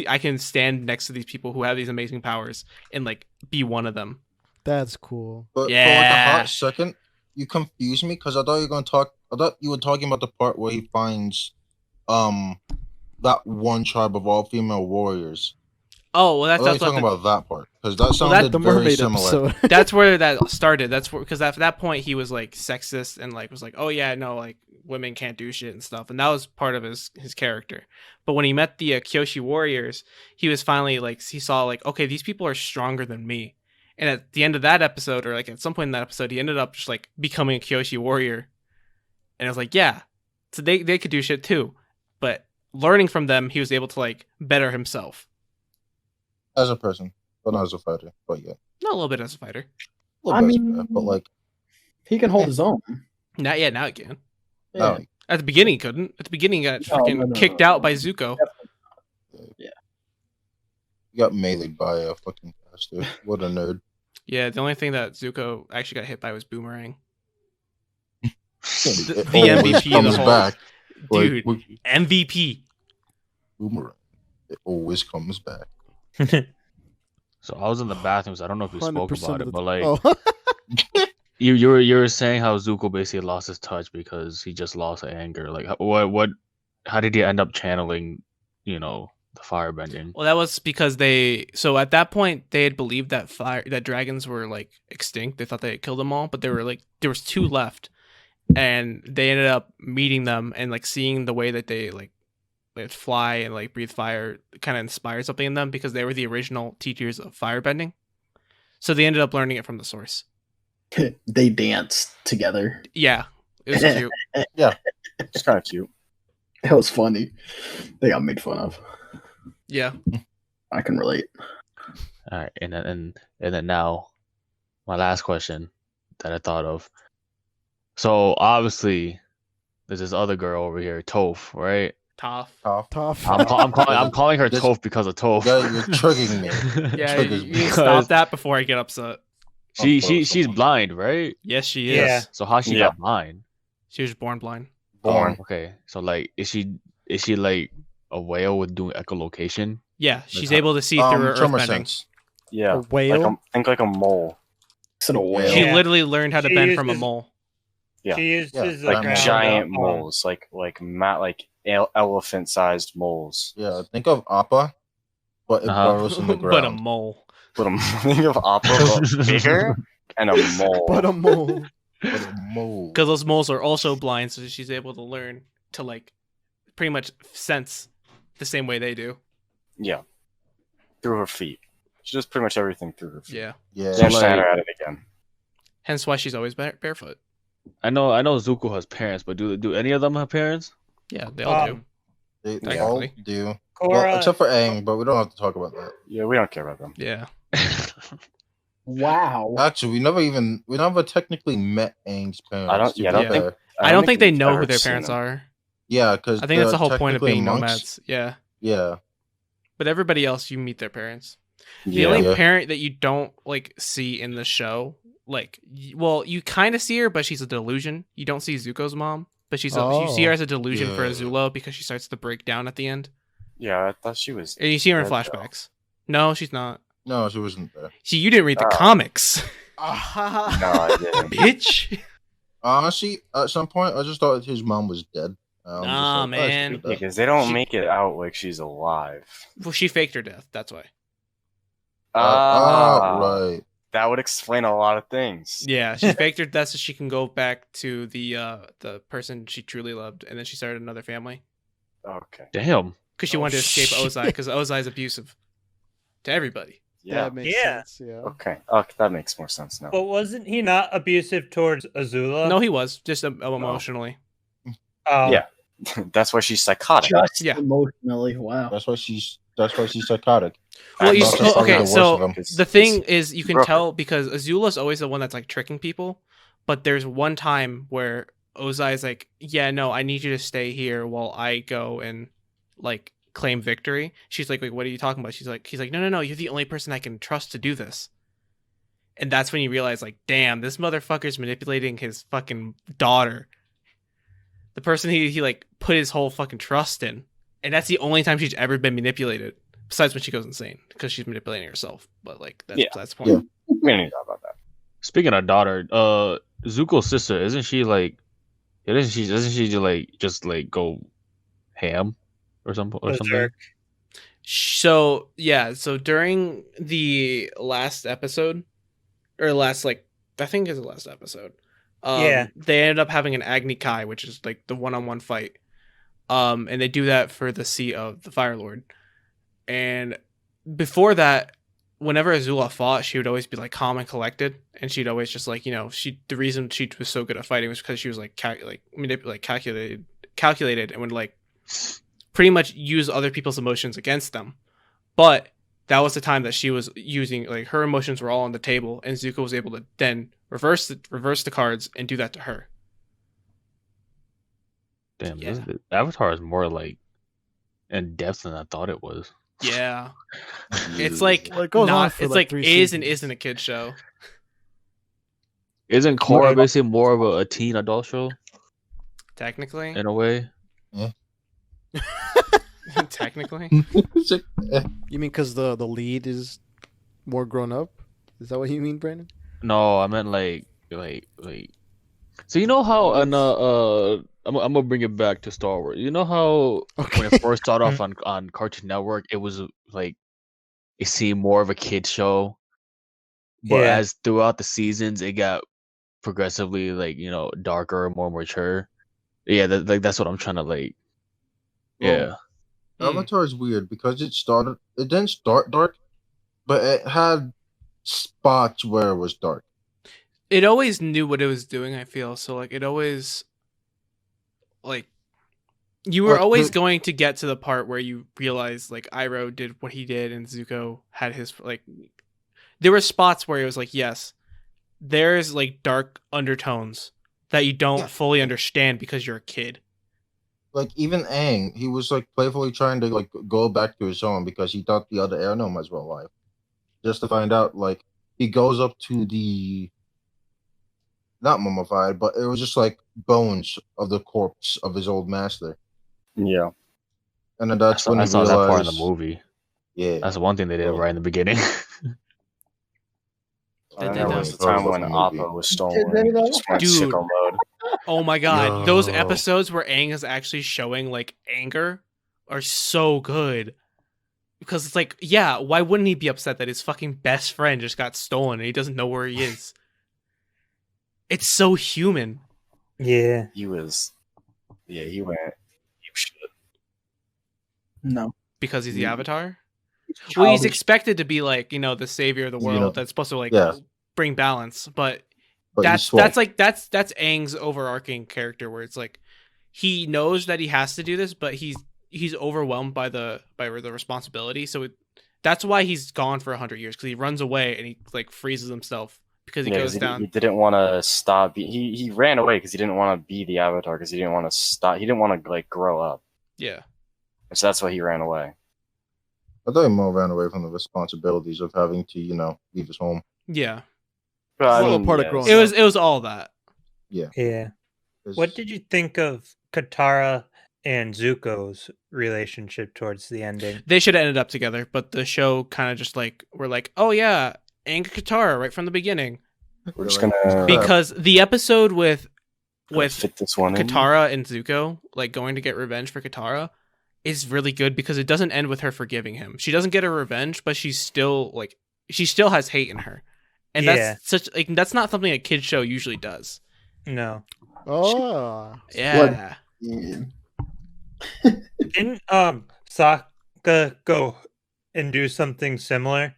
I can stand next to these people who have these amazing powers and like be one of them. That's cool. But for like a Yeah. hot second, you confused me because I thought you were talking about the part where he finds that one tribe of all female warriors. Oh well, I thought you that's were talking about that part because that Well, sounded that's the very mermaid similar. episode. that's where that started. That's where, because at that point he was like sexist and like was like, oh yeah, no, like women can't do shit and stuff, and that was part of his character. But when he met the Kyoshi warriors, he was finally like, he saw like, okay, these people are stronger than me. And at the end of that episode, or like at some point in that episode, he ended up just like becoming a Kyoshi warrior. And I was like, yeah, so they could do shit too. But learning from them, he was able to like better himself. As a person, but not as a fighter. But yeah, Not a little bit as a fighter. a little I bit, mean- but like He can hold his own. Not yet, now he can. Yeah. no, At the beginning, he couldn't. At the beginning, he got No, freaking no, kicked no. out by Zuko. you got meleeed by a fucking bastard. What a nerd. Yeah, the only thing that Zuko actually got hit by was Boomerang. It The always MVP of the comes whole- back. Like, Dude, with MVP. Boomerang. It always comes back. So I was in the bathroom, so I don't know if you spoke 100% about of it, the but like oh. you were saying how Zuko basically lost his touch because he just lost anger. Like what how did he end up channeling, the firebending? Well, that was because so at that point they had believed that dragons were like extinct. They thought they had killed them all, but there was 2 left, and they ended up meeting them and like seeing the way that they fly and like breathe fire kind of inspired something in them because they were the original teachers of firebending. So they ended up learning it from the source. They danced together. Yeah, it was cute. Yeah, it's kind of cute. That was funny. They got made fun of. Yeah, I can relate. All right, and then now, my last question that I thought of. So obviously, there's this other girl over here, Toph, right? Toph. Tough. I'm calling her This- Toph because of Toph. You're triggering me. Yeah, Triggers you me. can stop that before I get upset. She's blind, right? Yes, she is. Yeah. So how she Yeah. got blind? She was born blind. Born. Okay, so like, is she like a whale with doing echolocation? Yeah, she's how- able to see through her Tremor earthbending. sense. Yeah, A whale? think like a mole. Instead of whale. She Yeah. literally learned how to She bend from a uses- mole. Yeah. She uses Yeah, the Like ground giant up. moles, like elephant-sized moles. Yeah, think of Appa, but it Uh-huh. burrows in the ground. But a mole. But I'm thinking of Appa, but bigger and a mole. But a mole. But a mole. Because those moles are also blind, so she's able to learn to like pretty much sense the same way they do. Yeah, through her feet. She does pretty much everything through her feet. Yeah. Yeah. Dan So, Schneider like- at it again. Hence why she's always barefoot. I know Zuko has parents, but do any of them have parents? Yeah, they all do. They all Technically. do. Korra, Well, except for Aang, but we don't have to talk about that. Yeah, we don't care about them. Yeah. Wow. Actually, we never technically met Aang's parents. I don't- to yeah, I be don't think- fair. I don't think they we've know ever who their seen parents them. are. Yeah, because I think that's the whole point of being nomads. Yeah. Yeah. But everybody else, you meet their parents. The Yeah. only Yeah. parent that you don't like see in the show, you kind of see her, but she's a delusion. You don't see Zuko's mom, but you see her as a delusion for Yeah. Azula because she starts to break down at the end. Yeah, I thought she was. And you see her in Dead, though. flashbacks. No, she's not. No, she wasn't there. See, you didn't read the Oh. comics, No, I didn't. bitch. Honestly, at some point, I just thought his mom was dead. I'm just Nah, like, I man. should do that. Because they don't She- make it out like she's alive. Well, she faked her death. That's why. Right. That would explain a lot of things. Yeah, she faked her death so she can go back to the person she truly loved, and then she started another family Okay. Damn. because she Oh, wanted to escape shit. Ozai because Ozai is abusive to everybody. Yeah. That makes Yeah. sense. Yeah. Okay. Okay, that makes more sense now. But wasn't he not abusive towards Azula? No, he was just emotionally. Oh, Yeah. That's why she's psychotic. Just Yeah. emotionally. Wow. That's why she's psychotic. Well, you That's see, probably okay, the worst so of them. the thing is, you can broken. tell because Azula's always the one that's like tricking people. But there's one time where Ozai is like, "Yeah, no, I need you to stay here while I go and like claim victory." She's like, "What are you talking about?" He's like, "No, you're the only person I can trust to do this." And that's when you realize, like, damn, this motherfucker's manipulating his fucking daughter, the person he like put his whole fucking trust in, and that's the only time she's ever been manipulated. Besides when she goes insane because she's manipulating herself, but like that's the point. Yeah. We don't need to talk about that. Speaking of daughter, Zuko's sister, isn't she doesn't she just go ham or something? Berserk. So during the last episode, or last I think it's the last episode. Yeah. They ended up having an Agni Kai, which is like the one-on-one fight. And they do that for the seat of the Fire Lord. And before that, whenever Azula fought, she would always be like calm and collected, and she'd always just like, the reason she was so good at fighting was because she was like calculated, and would like pretty much use other people's emotions against them. But that was the time that she was using, like, her emotions were all on the table, and Zuko was able to then reverse the cards and do that to her. Damn, Yeah. Avatar is more like in depth than I thought it was. Yeah, it's like Well, it goes on not. for, It's like, like 3 is and seasons. isn't a kid show. Isn't Korra basically more of a teen adult show Technically, in a way? technically. It's like, You mean because the lead is more grown up. Is that what you mean, Brandon? No, I meant like. So you know how I'm gonna bring it back to Star Wars. You know how when it first started off on Cartoon Network, it was like it seemed more of a kid show, but Yeah. as throughout the seasons, it got progressively like darker, more mature. Yeah, that's what I'm trying to like. Yeah. Avatar is weird because it didn't start dark, but it had spots where it was dark. It always knew what it was doing, I feel. So like it always like you were always going to get to the part where you realize like Iroh did what he did and Zuko had his like there were spots where it was like, yes, there's like dark undertones that you don't fully understand because you're a kid. Like even Aang, he was like playfully trying to like go back to his own because he thought the other air nomads were alive. Just to find out, like he goes up to the not mummified, but it was just like bones of the corpse of his old master. Yeah. And then that's when I he saw realized that part in the movie. Yeah. That's one thing they did right in the beginning. And there was the time when Appa was stolen. Just went Dude. sicko mode. Oh my god, those Yo. episodes where Aang is actually showing like anger are so good. Because it's like, yeah, why wouldn't he be upset that his fucking best friend just got stolen and he doesn't know where he is? It's so human. Yeah. He went. You should. No. Because he's the Avatar? Well, he's expected to be like, the savior of the world that's supposed to like bring balance, but that's Aang's overarching character where it's like he knows that he has to do this, but he's overwhelmed by the responsibility. So that's why he's gone for 100 years, because he runs away and he like freezes himself because he goes down. He didn't want to stop. He ran away because he didn't want to be the Avatar, because he didn't want to stop. He didn't want to like grow up. Yeah. So that's why he ran away. I thought he more ran away from the responsibilities of having to, leave his home. Yeah. But, it was all that. Yeah. Yeah. What did you think of Katara and Zuko's relationship towards the ending? They should have ended up together, but the show kind of just like we're like, oh yeah, Aang and Katara right from the beginning. We're just gonna because the episode with fit this one Katara and Zuko like going to get revenge for Katara is really good because it doesn't end with her forgiving him. She doesn't get her revenge, but she still has hate in her, and that's not something a kid show usually does. No. Oh. Yeah. Didn't Sokka go and do something similar?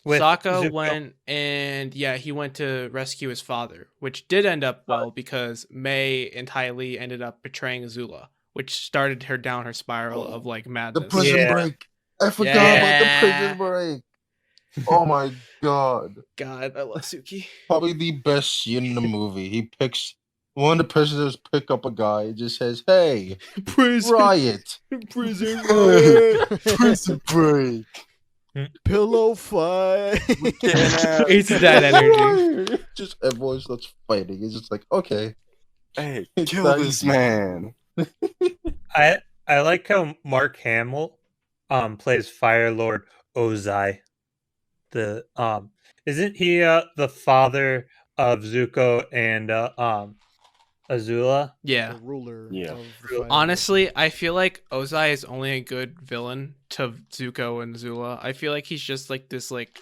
Sokka went and he went to rescue his father, which did end up well because May and Ty Lee ended up betraying Azula, which started her down her spiral of like madness. The prison break. I forgot about the prison break. Oh my god. God, I love Suki. Probably the best scene in the movie. He picks one of the prisoners, pick up a guy, and just says, "Hey, prison riot, prison riot, prison break, pillow fight." It's that energy. Just everyone starts fighting. It's just like, okay, hey, kill this man. I like how Mark Hamill plays Fire Lord Ozai. The isn't he the father of Zuko and Azula? Yeah. The ruler. Yeah. Honestly, I feel like Ozai is only a good villain to Zuko and Azula. I feel like he's just like this like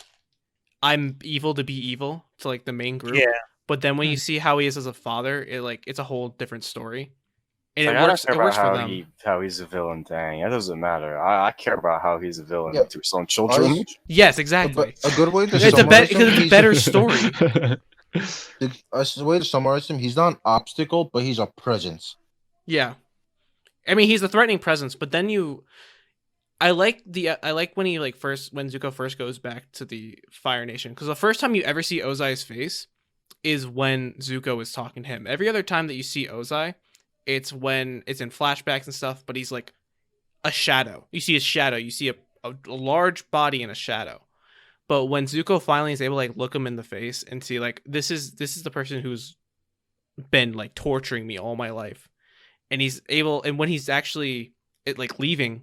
I'm evil to be evil to like the main group. Yeah. But then when you see how he is as a father, it's a whole different story. And like, it works. I don't care It works about for them. how he's a villain. Dang, that doesn't matter. I care about how he's a villain to his own children. Yes, exactly. A good way to because summarize it's a better story. The way to summarize him, he's not an obstacle, but he's a presence. Yeah, I mean he's a threatening presence, but then I like when he when Zuko first goes back to the Fire Nation, because the first time you ever see Ozai's face is when Zuko is talking to him. Every other time that you see Ozai, it's when it's in flashbacks and stuff, but he's like a shadow. You see his shadow. You see a large body in a shadow. But when Zuko finally is able to like look him in the face and see like this is the person who's been like torturing me all my life, and he's able, and when he's actually leaving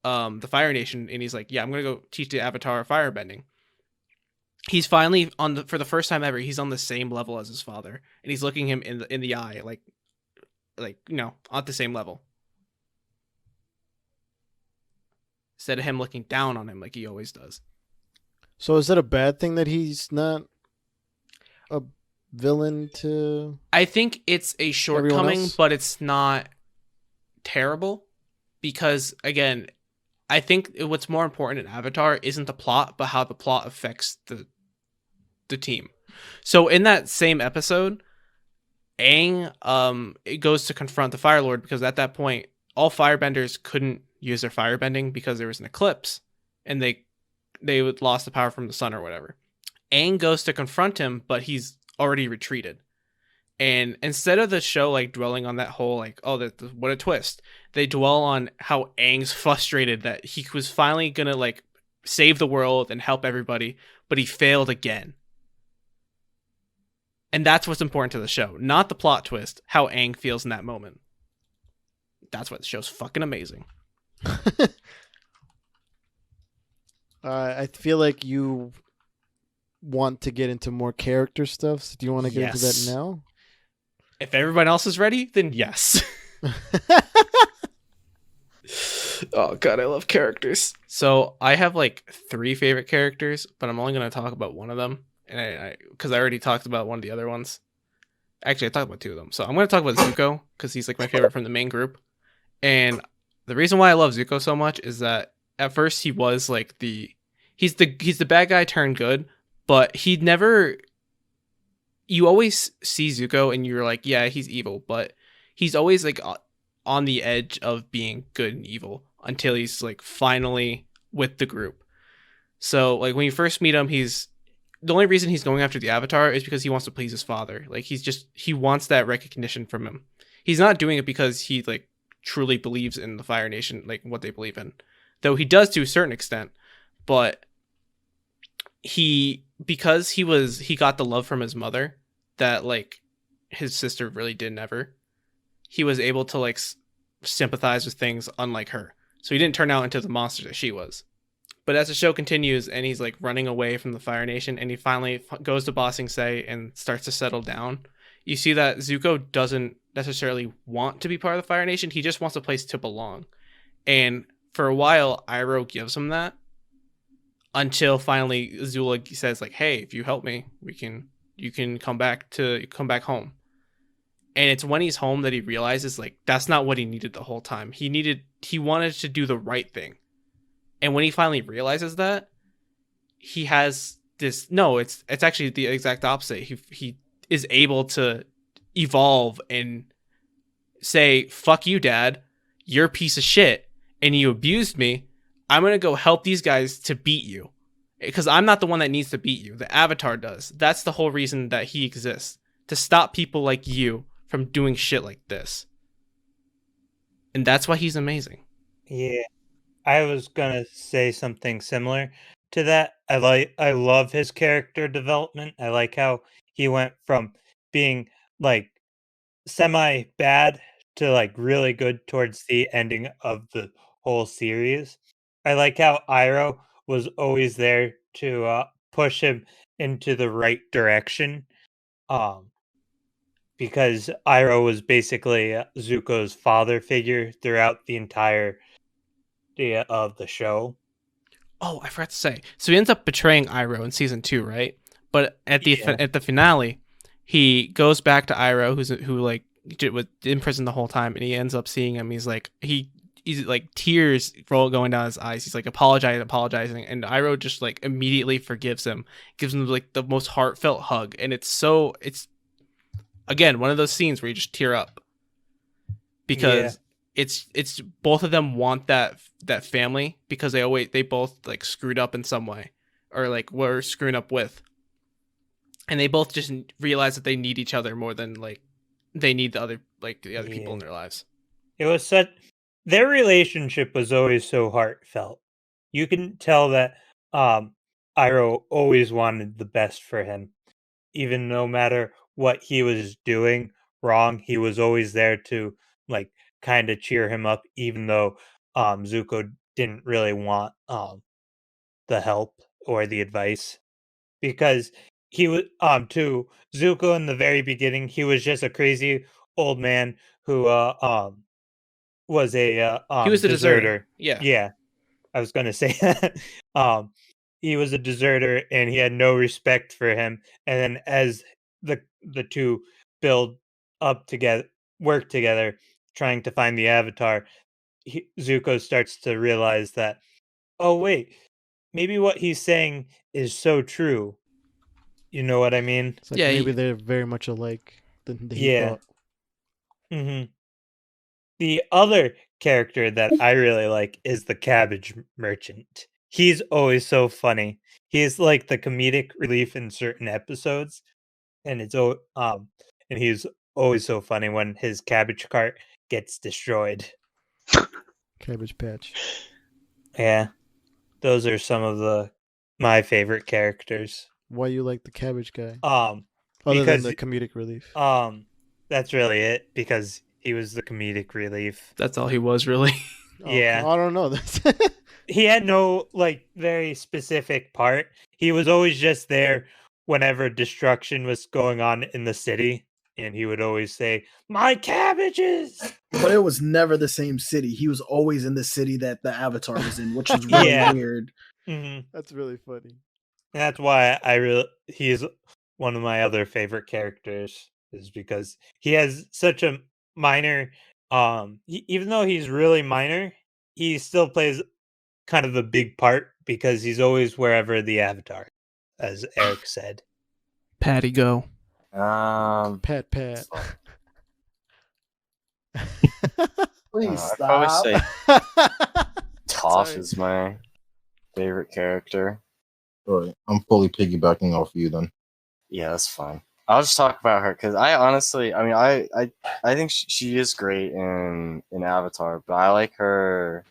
the Fire Nation, and he's like, yeah, I'm gonna go teach the Avatar firebending. he's finally for the first time ever, he's on the same level as his father, and he's looking him in the eye, like at the same level, instead of him looking down on him like he always does. So is that a bad thing that he's not a villain to? I think it's a shortcoming, but it's not terrible, because again, I think what's more important in Avatar isn't the plot, but how the plot affects the team. So in that same episode, Aang it goes to confront the Fire Lord, because at that point all firebenders couldn't use their firebending because there was an eclipse and they lost the power from the sun or whatever. Aang goes to confront him, but he's already retreated. And instead of the show like dwelling on that whole like, oh, what a twist, they dwell on how Aang's frustrated that he was finally gonna like save the world and help everybody, but he failed again. And that's what's important to the show, not the plot twist, how Aang feels in that moment. That's why the show's fucking amazing. I feel like you want to get into more character stuff. So do you want to get into that now? If everyone else is ready, then yes. Oh god, I love characters. So I have like 3 favorite characters, but I'm only going to talk about one of them, and because I already talked about one of the other ones. Actually, I talked about 2 of them. So I'm going to talk about Zuko because he's like my favorite from the main group. And the reason why I love Zuko so much is that at first he was like he's the bad guy turned good, but he never. You always see Zuko and you're like, yeah, he's evil, but he's always like on the edge of being good and evil until he's like finally with the group. So like when you first meet him, the only reason he's going after the Avatar is because he wants to please his father. Like he wants that recognition from him. He's not doing it because he like truly believes in the Fire Nation, like what they believe in, though he does to a certain extent. But because he got the love from his mother that like his sister really didn't ever, he was able to like sympathize with things unlike her. So he didn't turn out into the monster that she was. But as the show continues and he's like running away from the Fire Nation and he finally goes to Ba Sing Se and starts to settle down, you see that Zuko doesn't necessarily want to be part of the Fire Nation. He just wants a place to belong. And for a while, Iroh gives him that until finally Azula says like, hey, if you help me, you can come back home. And it's when he's home that he realizes like that's not what he needed the whole time. He wanted to do the right thing. And when he finally realizes that, he has this it's actually the exact opposite. He is able to evolve and say, fuck you, Dad, you're a piece of shit and you abused me. I'm going to go help these guys to beat you. Because I'm not the one that needs to beat you. The Avatar does. That's the whole reason that he exists. To stop people like you from doing shit like this. And that's why he's amazing. Yeah. I was going to say something similar to that. I love his character development. I like how he went from being like semi-bad to like really good towards the ending of the whole series. I like how Iroh was always there to push him into the right direction, because Iroh was basically Zuko's father figure throughout the entire of the show. Oh, I forgot to say. So he ends up betraying Iroh in season 2, right? But at the finale, he goes back to Iroh, who like was in prison the whole time, and he ends up seeing him. He's like he's like tears going down his eyes. He's like apologizing, and Iroh just like immediately forgives him, gives him like the most heartfelt hug, and it's again one of those scenes where you just tear up because it's both of them want that family because they both like screwed up in some way or like were screwing up with, and they both just realize that they need each other more than like they need the other people in their lives. It was their relationship was always so heartfelt. You can tell that Iroh always wanted the best for him. Even no matter what he was doing wrong, he was always there to like kind of cheer him up, even though Zuko didn't really want the help or the advice. because he was to Zuko in the very beginning. He was just a crazy old man who was a He was a deserter. deserter. Yeah. Yeah, I was gonna say he was a deserter and he had no respect for him. And then as the two build up together, work together, trying to find the Avatar, Zuko starts to realize that, oh wait, maybe what he's saying is so true. You know what I mean? It's like Yeah, maybe they're very much alike than he Yeah. thought. hmm The other character that I really like is the Cabbage Merchant. He's always so funny. He's like the comedic relief in certain episodes, and and he's always so funny when his cabbage cart gets destroyed. Cabbage Patch. Yeah, those are some of my favorite characters. Why you like the cabbage guy? Um, Other than because the comedic relief. that's really it. Because he was the comedic relief. That's all he was, really. Yeah. I don't know. That's He had no like very specific part. He was always just there whenever destruction was going on in the city, and he would always say, "My cabbages." But it was never the same city. He was always in the city that the Avatar was in, which was really Yeah. weird. Mm-hmm. That's really funny. That's why he's one of my other favorite characters, is because he has such a minor even though he's really minor, he still plays kind of a big part because he's always wherever the Avatar, as Eric said. Patty, go. Pat. Please I'd probably stop. say Toph Sorry. is my favorite character. All right, I'm fully piggybacking off you then. Yeah, that's fine. I'll just talk about her because I honestly, I think she is great in Avatar, but I like her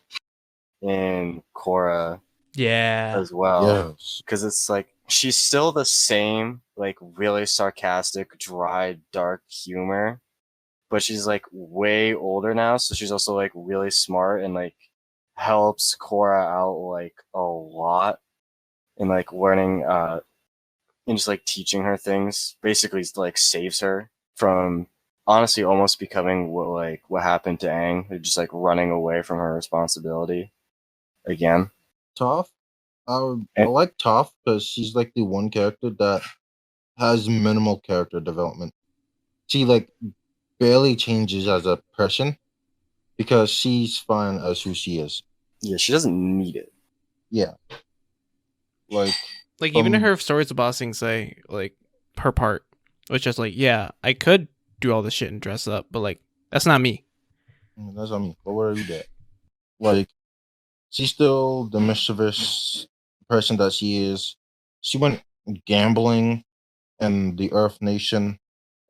in Korra Yeah. as well Yes. because it's like she's still the same, like really sarcastic, dry, dark humor, but she's like way older now, so she's also like really smart and like helps Korra out like a lot in like learning and just like teaching her things. Basically like saves her from honestly almost becoming what happened to Aang, just like running away from her responsibility again. Toph, I like Toph because she's like the one character that has minimal character development. She like barely changes as a person because she's fine as who she is. Yeah, she doesn't need it. Yeah. Like Even in her stories about Sing Se, like her part was just like, yeah, I could do all this shit and dress up, but like that's not me. that's what I mean. But where are you at? Like she's still the mischievous person that she is. She went gambling in the Earth Nation,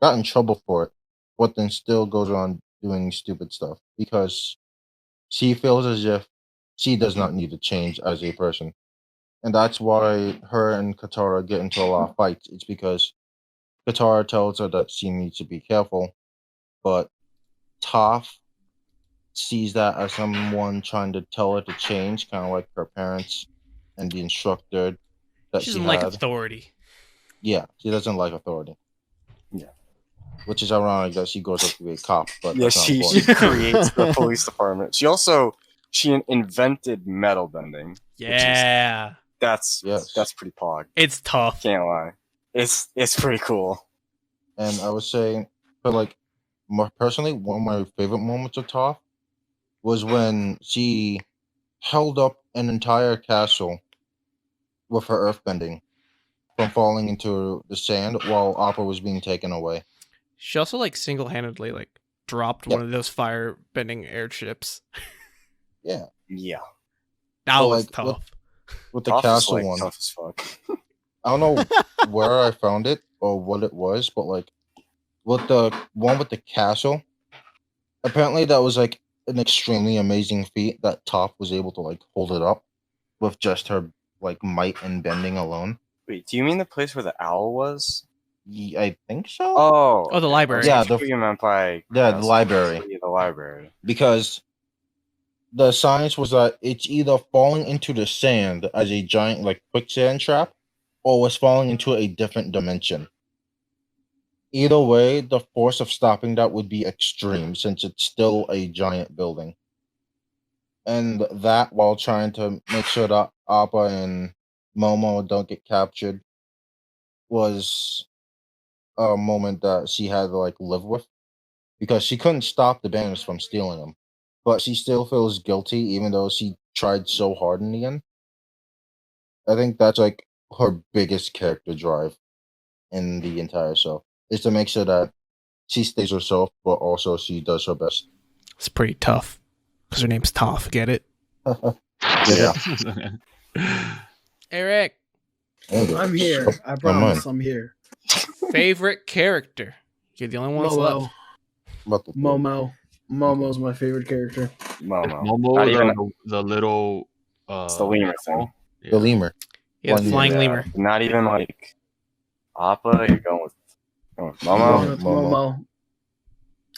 got in trouble for it, but then still goes on doing stupid stuff because she feels as if she does not need to change as a person. And that's why her and Katara get into a lot of fights. It's because Katara tells her that she needs to be careful, but Toph sees that as someone trying to tell her to change, kind of like her parents and the instructor that She she doesn't like had. authority. Yeah, she doesn't like authority. Yeah. Which is ironic that she goes up to be a cop, but Yeah, that's not she important. creates the police department. She invented metal bending. Yeah. That's Yes. pretty pog. It's tough. Can't lie. It's pretty cool. And I would say, but like, personally, one of my favorite moments of Toph was when she held up an entire castle with her earthbending from falling into the sand while Appa was being taken away. She also like single-handedly like dropped Yep. one of those fire bending airships. Yeah, Yeah. That But, was like, tough. with the Toph is, castle like, one. tough as fuck. I don't know where I found it or what it was, but like with the one with the castle, apparently that was like an extremely amazing feat that Toph was able to like hold it up with just her like might and bending alone. Wait, do you mean the place where the owl was? I think so. Oh, Oh, the library. Yeah, What you meant by the library. Yeah, the library. Because the science was that it's either falling into the sand as a giant like quicksand trap, or was falling into a different dimension. Either way, the force of stopping that would be extreme since it's still a giant building. And that while trying to make sure that Appa and Momo don't get captured was a moment that she had to like live with because she couldn't stop the banners from stealing them. But she still feels guilty even though she tried so hard in the end. I think that's like her biggest character drive in the entire show is to make sure that she stays herself, but also she does her best. It's pretty tough because her name's Toph. Get it? Yeah. Eric, I'm here. I promise I'm here. favorite character? You're the only one Momo. left. Momo's my favorite character. Momo. Momo, Not even the little it's the lemur thing. The lemur. Yeah, the flying Yeah, lemur. Not even like Appa. You're going with Momo.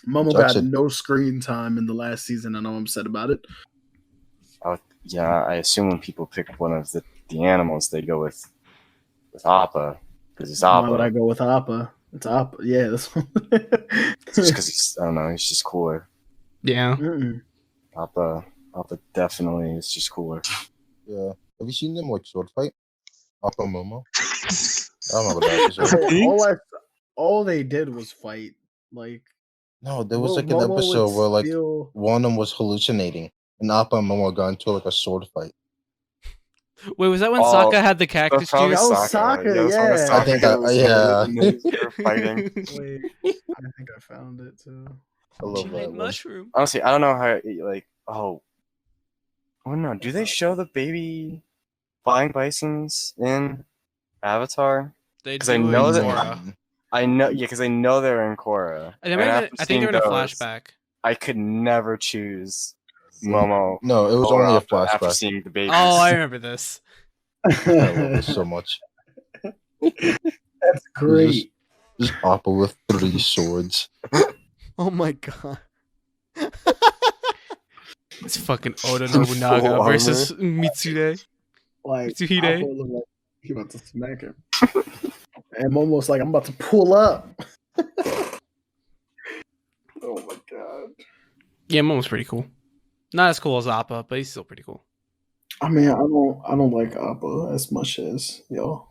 Momo got no screen time in the last season. I know I'm upset about it. Yeah, I assume when people pick one of the animals, they go with Appa because it's Appa. Why would I go with Appa? It's Appa. Yeah, that's It's just because I don't know. He's just cooler. Yeah. Appa definitely is just cooler. Yeah. Have you seen them like sword fight? Appa Momo? I don't know what that is. All they did was fight. Like no, there was like an episode where like one of them was hallucinating, and Appa and Momo got into like a sword fight. Wait, was that when Sokka had the cactus juice? Oh, Sokka, yeah. I think that, yeah. Fighting. Wait, I think I found it too. I love that mushroom. Honestly, I don't know how like oh no, do they show the baby flying bisons in Avatar? Because I know that because I know they're in Korra. I think they're in a flashback. I could never choose Momo. No, it was only a flashback. After seeing the baby. Oh, I remember this. I love this so much. That's great. Just Appa with 3 swords. Oh my god. It's fucking Oda Nobunaga versus Mitsuhide. Like Mitsuhide. Appa looked like he about to smack him. And Momo's like, I'm about to pull up. Oh my god. Yeah, Momo's pretty cool. Not as cool as Appa, but he's still pretty cool. I mean, I don't like Appa as much as y'all.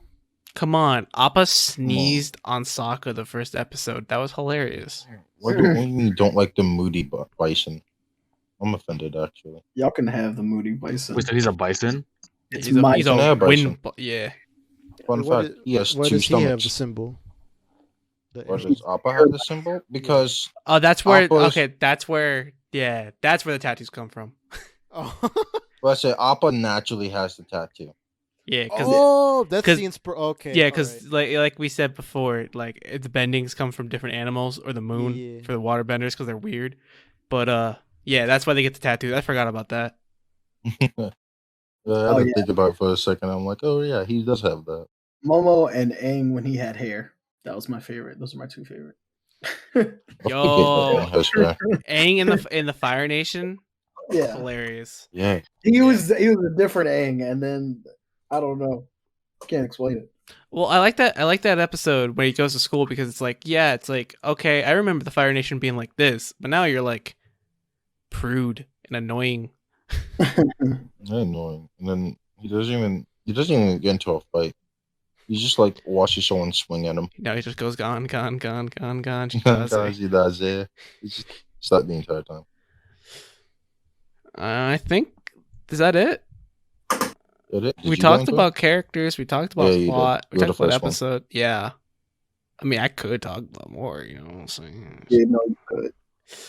Come on, Appa sneezed on Sokka the first episode. That was hilarious. What do you mean you don't like the moody bison? I'm offended, actually. Y'all can have the moody bison. Wait, so he's a bison? It's He's a bison. yeah. Fun fact, he has why 2 does he have stomachs. the symbol? Why does Appa have the symbol? Because Oh, that's where Appa's- that's where that's where the tattoos come from. Oh, well, I say Appa naturally has the tattoo. Yeah, that's the okay. Yeah, because like we said before, like the bendings come from different animals or the moon for the water benders because they're weird. But yeah, that's why they get the tattoos. I forgot about that. I had to think about it for a second. I'm like, oh yeah, he does have that. Momo and Aang when he had hair. That was my favorite. Those are my 2 favorite. Yo, Aang in the Fire Nation. Yeah, hilarious. Yeah, he was a different Aang, and then I don't know, can't explain it. Well, I like that episode where he goes to school because it's like okay, I remember the Fire Nation being like this, but now you're like prude and annoying. Annoying, and then he doesn't even get into a fight. He just like watches someone swing at him. No, he just goes gone. He's He does, yeah. He's just stuck the entire time. I think is that it. We talked about characters. We talked about plot. We talked about episode. Yeah. I mean, I could talk about more. You know what I'm saying? Yeah, no, you could.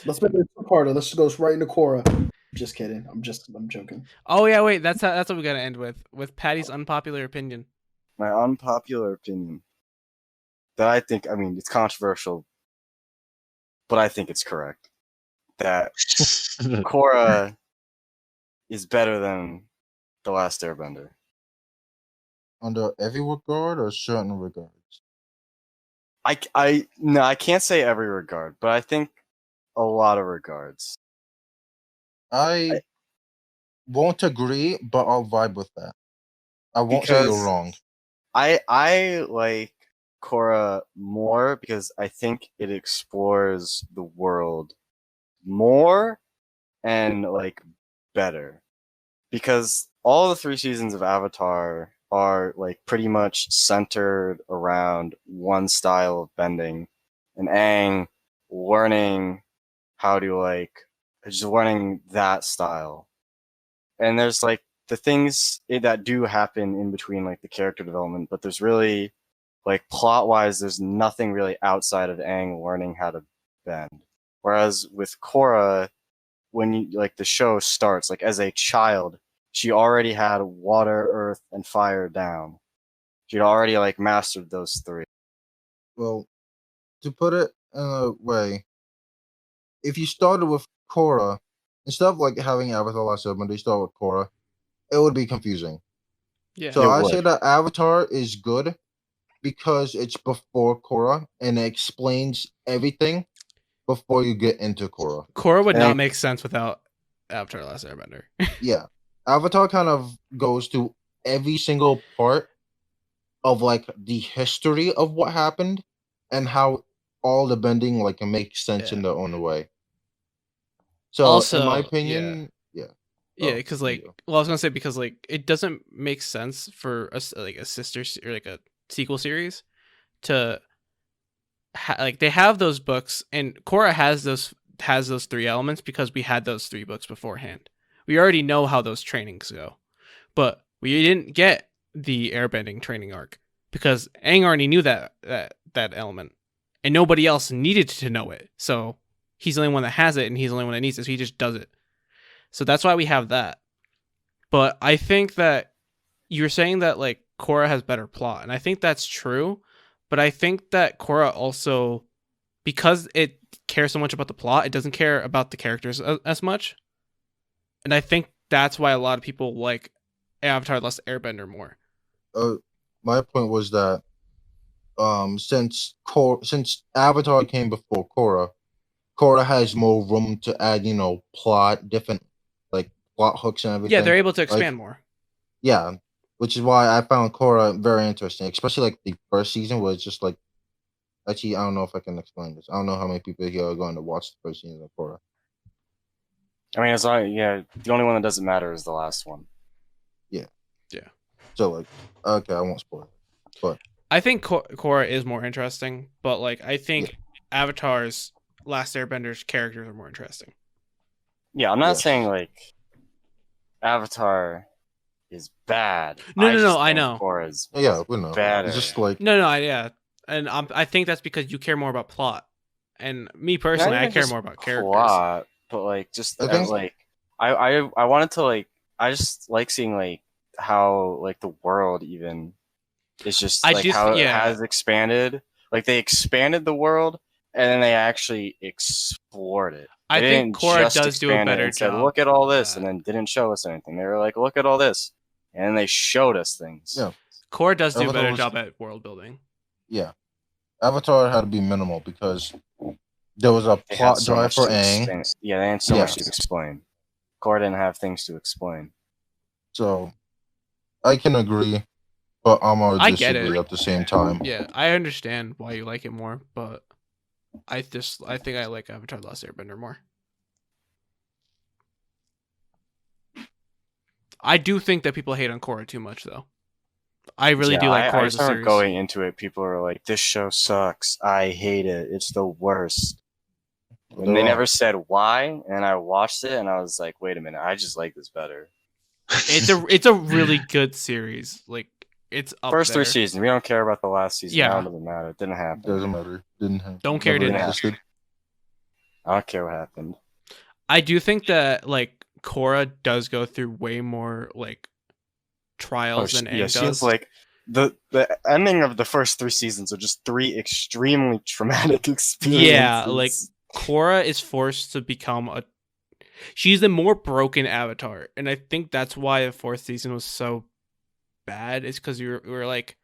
Let's make it a 2-parter. Let's just go right into Korra. Just kidding. I'm joking. Oh yeah, wait. That's what we gotta end with Patty's unpopular opinion. My unpopular opinion that I think, I mean, it's controversial, but I think it's correct. That Korra is better than The Last Airbender. Under every regard or certain regards? I can't say every regard, but I think a lot of regards. I won't agree, but I'll vibe with that. I won't say you're wrong. I like Korra more because I think it explores the world more and like better. Because all the 3 seasons of Avatar are like pretty much centered around one style of bending, and Aang learning how to like just learning that style. And there's like the things that do happen in between like the character development, but there's really like plot wise, there's nothing really outside of Aang learning how to bend. Whereas with Korra, when you like the show starts, like as a child, she already had water, earth, and fire down. She'd already like mastered those 3. Well, to put it in a way, if you started with Korra, instead of like having Avatar Last Airbender, you start with Korra, it would be confusing. Yeah. So It I would. say that Avatar is good because it's before Korra and it explains everything before you get into Korra. Korra would not And- make sense without Avatar: Last Airbender. Yeah. Avatar kind of goes to every single part of like the history of what happened and how all the bending like makes sense in Yeah. their own way. So Also, in my opinion, yeah. Yeah, Oh, because you like, go. well, I was gonna say because like it doesn't make sense for us like a or like a sequel series to like they have those books and Korra has those 3 elements because we had those 3 books beforehand. We already know how those trainings go, but we didn't get the airbending training arc because Aang already knew that element, and nobody else needed to know it. So he's the only one that has it, and he's the only one that needs it. So he just does it. So that's why we have that. But I think that you're saying that like Korra has better plot, and I think that's true. But I think that Korra also, because it cares so much about the plot, it doesn't care about the characters as much. And I think that's why a lot of people like Avatar: Last Airbender more. My point was that since Avatar came before Korra has more room to add, plot, different like plot hooks and everything. Yeah, they're able to Like, expand more. yeah, which is why I found Korra very interesting, especially like the first season was just like. Actually, I don't know if I can explain this. I don't know how many people here are going to watch the first season of Korra. I mean, it's not. Yeah, the only one that doesn't matter is the last one. Yeah. Yeah. So like, okay, I won't spoil it, but I think Korra is more interesting, but like I think Avatar's Last Airbender's characters are more interesting. Yeah, I'm not Yes. saying like Avatar is bad. No, I I think know. Korra's yeah, we know. better. It's just like Yeah, and I think that's because you care more about plot, and me personally, Not I even care just more about characters. plot, but like just I think- like I wanted to like I just like seeing like how like the world even is just I like just- how it yeah. has expanded. Like they expanded the world and then they actually explored it. I They think didn't Korra just does do a expand it better and said, job "Look at all of this," that. and then didn't show us anything. They were like, "Look at all this," and then they showed us things. Yeah. Korra does do a Avatar better was- job at world building. yeah, Avatar had to be minimal because there was a They had plot so drive much for to Aang. explain. Yeah, they had so much to Yes. explain. Korra didn't have things to explain. So I can agree, but I'm gonna I get disagree it. at the same time. Yeah, I understand why you like it more, but I think I like Avatar: Last Airbender more. I do think that people hate on Korra too much, though. I really do like Korra I as a started series. going into it. People are like, "This show sucks. I hate it. It's the worst." But And they they're never wrong. said why, and I watched it, and I was like, "Wait a minute, I just like this better." It's a really good series. Like it's up First there. 3 seasons. We don't care about the last season. Yeah. Now it doesn't matter. It didn't happen. Doesn't matter. Didn't happen. Don't care, Never didn't happen. existed. I don't care what happened. I do think that like Korra does go through way more like trials than Aang yeah, does. she has like the ending of the first 3 seasons are just 3 extremely traumatic experiences. Yeah, like Korra is forced to become she's the more broken Avatar, and I think that's why the 4th season was so bad. Is because we were like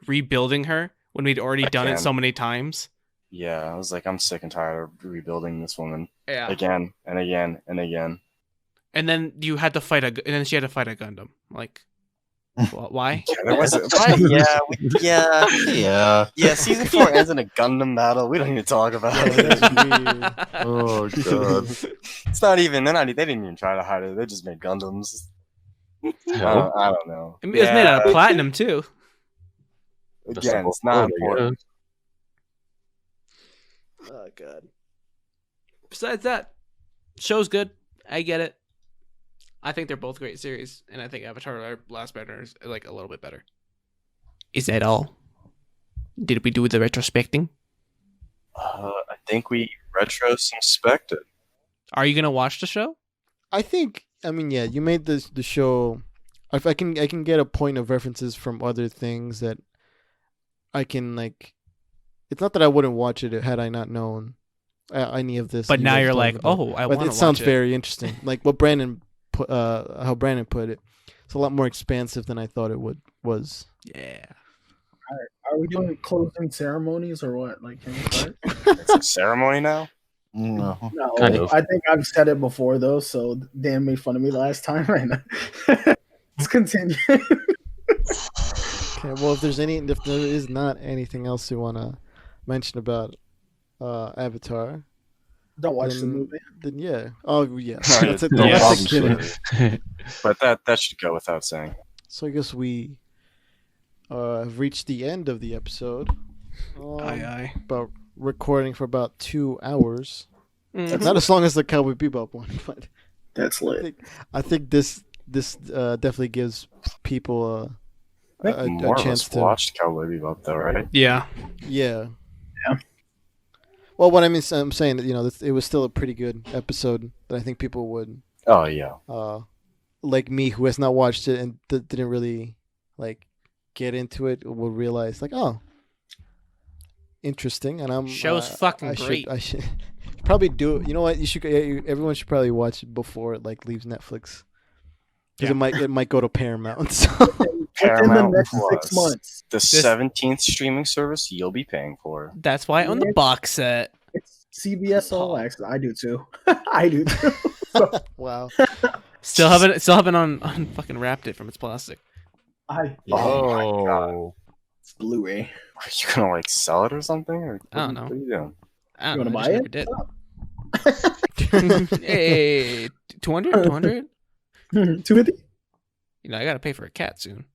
rebuilding her when we'd already done it Again. so many times. Yeah, I was like, I'm sick and tired of rebuilding this woman Yeah, again and again and again. and then you had to fight and then she had to fight a Gundam. Like Why? Yeah, there wasn't. Yeah. Season 4 ends in a Gundam battle. We don't even talk about Yeah, it. that's weird. Oh god. It's not even. They didn't even try to hide it. They just made Gundams. Hell, I don't know. It was made out of platinum too. Again, it's not important. Oh god. Besides that, show's good. I get it. I think they're both great series, and I think Avatar: Last Airbender is like a little bit better. Is that all? Did we do the retrospecting? I think we retrospected. Are you gonna watch the show? I think. I mean, yeah. You made the show. If I can get a point of references from other things that I can like. It's not that I wouldn't watch it had I not known any of this. But you now guys you're talking like, about. oh, I But want to it sounds watch it. very interesting. Like what Brandon put, how Brandon put it. It's a lot more expansive than I thought it was. Yeah. Are we doing closing ceremonies or what? Like, can we start? It's a ceremony now. No. No, Kind of. I think I've said it before though, so Dan made fun of me last time. Right now, let's continue. Okay. Well, if there is not anything else you want to mention about Avatar, Don't watch the then- movie. then yeah. Oh yeah. No, That's a, no that's a problem, given. But that should go without saying. So I guess we have reached the end of the episode. Aye. About recording for about 2 hours. Mhm. Not as long as the Cowboy Bebop one, but That's lit. I think this definitely gives people I think a more of chance us to watched Cowboy Bebop, though, right? Yeah. yeah. Yeah. Well, what I mean, I'm saying that it was still a pretty good episode that I think people would Oh yeah. like me who has not watched it and didn't really like get into it will realize like, oh, interesting. And I'm Show's fucking great. I should probably do it. You know what? Everyone should probably watch it before it like leaves Netflix because it might go to Paramount. So. Within the Paramount next Plus, 6 months, the 17th streaming service you'll be paying for. That's why I own the box set. it's CBS All Access. I do too. I do too. Wow. Still haven't on fucking wrapped it from its plastic. I Oh my god. it's Blu-ray. Are you gonna like sell it or something? Or I don't know. What are you doing? I You don't want to know. buy I just never it? did. Hey, 200? 200? 250? You know, I gotta pay for a cat soon.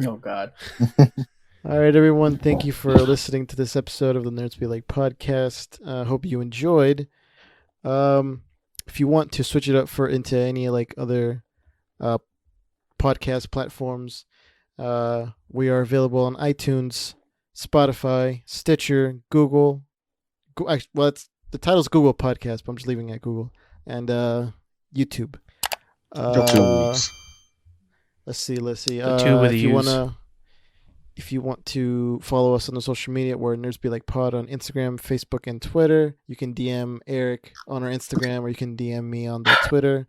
Oh God. All right, everyone. Thank you for listening to this episode of the Nerds Be Like podcast. Hope you enjoyed. If you want to switch it up into any like other podcast platforms, we are available on iTunes, Spotify, Stitcher, Google. Well, the title's Google Podcast, but I'm just leaving it at Google, and YouTube. Let's see. The two with If you want to follow us on the social media, we're Nerds Be Like Pod on Instagram, Facebook, and Twitter. You can DM Eric on our Instagram, or you can DM me on the Twitter.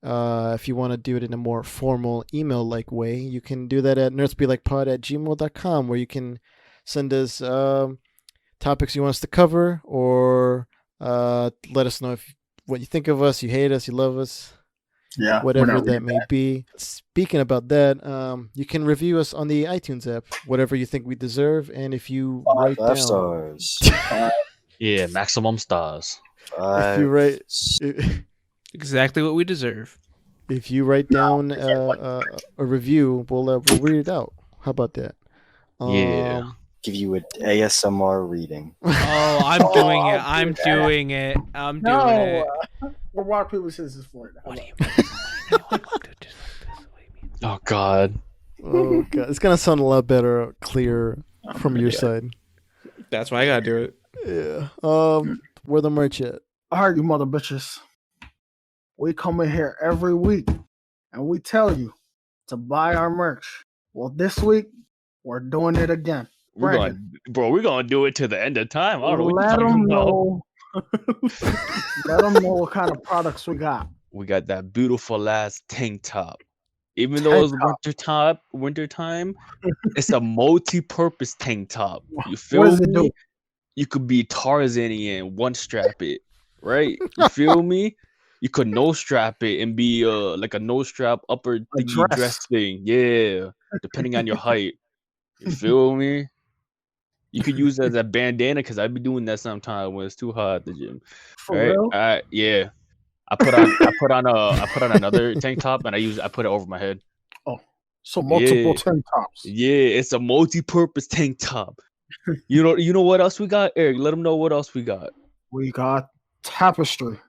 If you want to do it in a more formal email-like way, you can do that at nerdsbelikepod@gmail.com, where you can send us topics you want us to cover, or let us know what you think of us. You hate us, you love us. Yeah. Whatever that may be. Speaking about that, you can review us on the iTunes app, whatever you think we deserve, and if you write down, stars. Yeah, maximum stars. if you write, Exactly what we deserve. if you write down a review, we'll read it out. How about that? Yeah. Give you an ASMR reading. Oh, I'm doing it. I'm doing it. I'm doing it. We're rock paper scissors for it. What do you mean? Oh God. Oh god, it's gonna sound a lot better, clearer from your side. That's why I gotta do it. Yeah. Where the merch at? All right, you mother bitches. We come in here every week and we tell you to buy our merch. Well, this week we're doing it again. We're gonna do it to the end of time. I don't know what Let you're talking them about. know. Let them know what kind of products we got. We got that beautiful ass tank top. Even though it's winter time, it's a multi-purpose tank top. You feel What does it me? do? You could be Tarzan and one strap it, right? You feel me? You could no strap it and be like a no strap upper A thingy dress dress. thing. Yeah, depending on your height. You feel me? You could use it as a bandana because I be doing that sometimes when it's too hot at the gym. For Right? real? Yeah. I put on another tank top and I put it over my head. Oh, so multiple Yeah. tank tops. Yeah, it's a multi-purpose tank top. You know what else we got, Eric? Let them know what else we got. We got tapestry.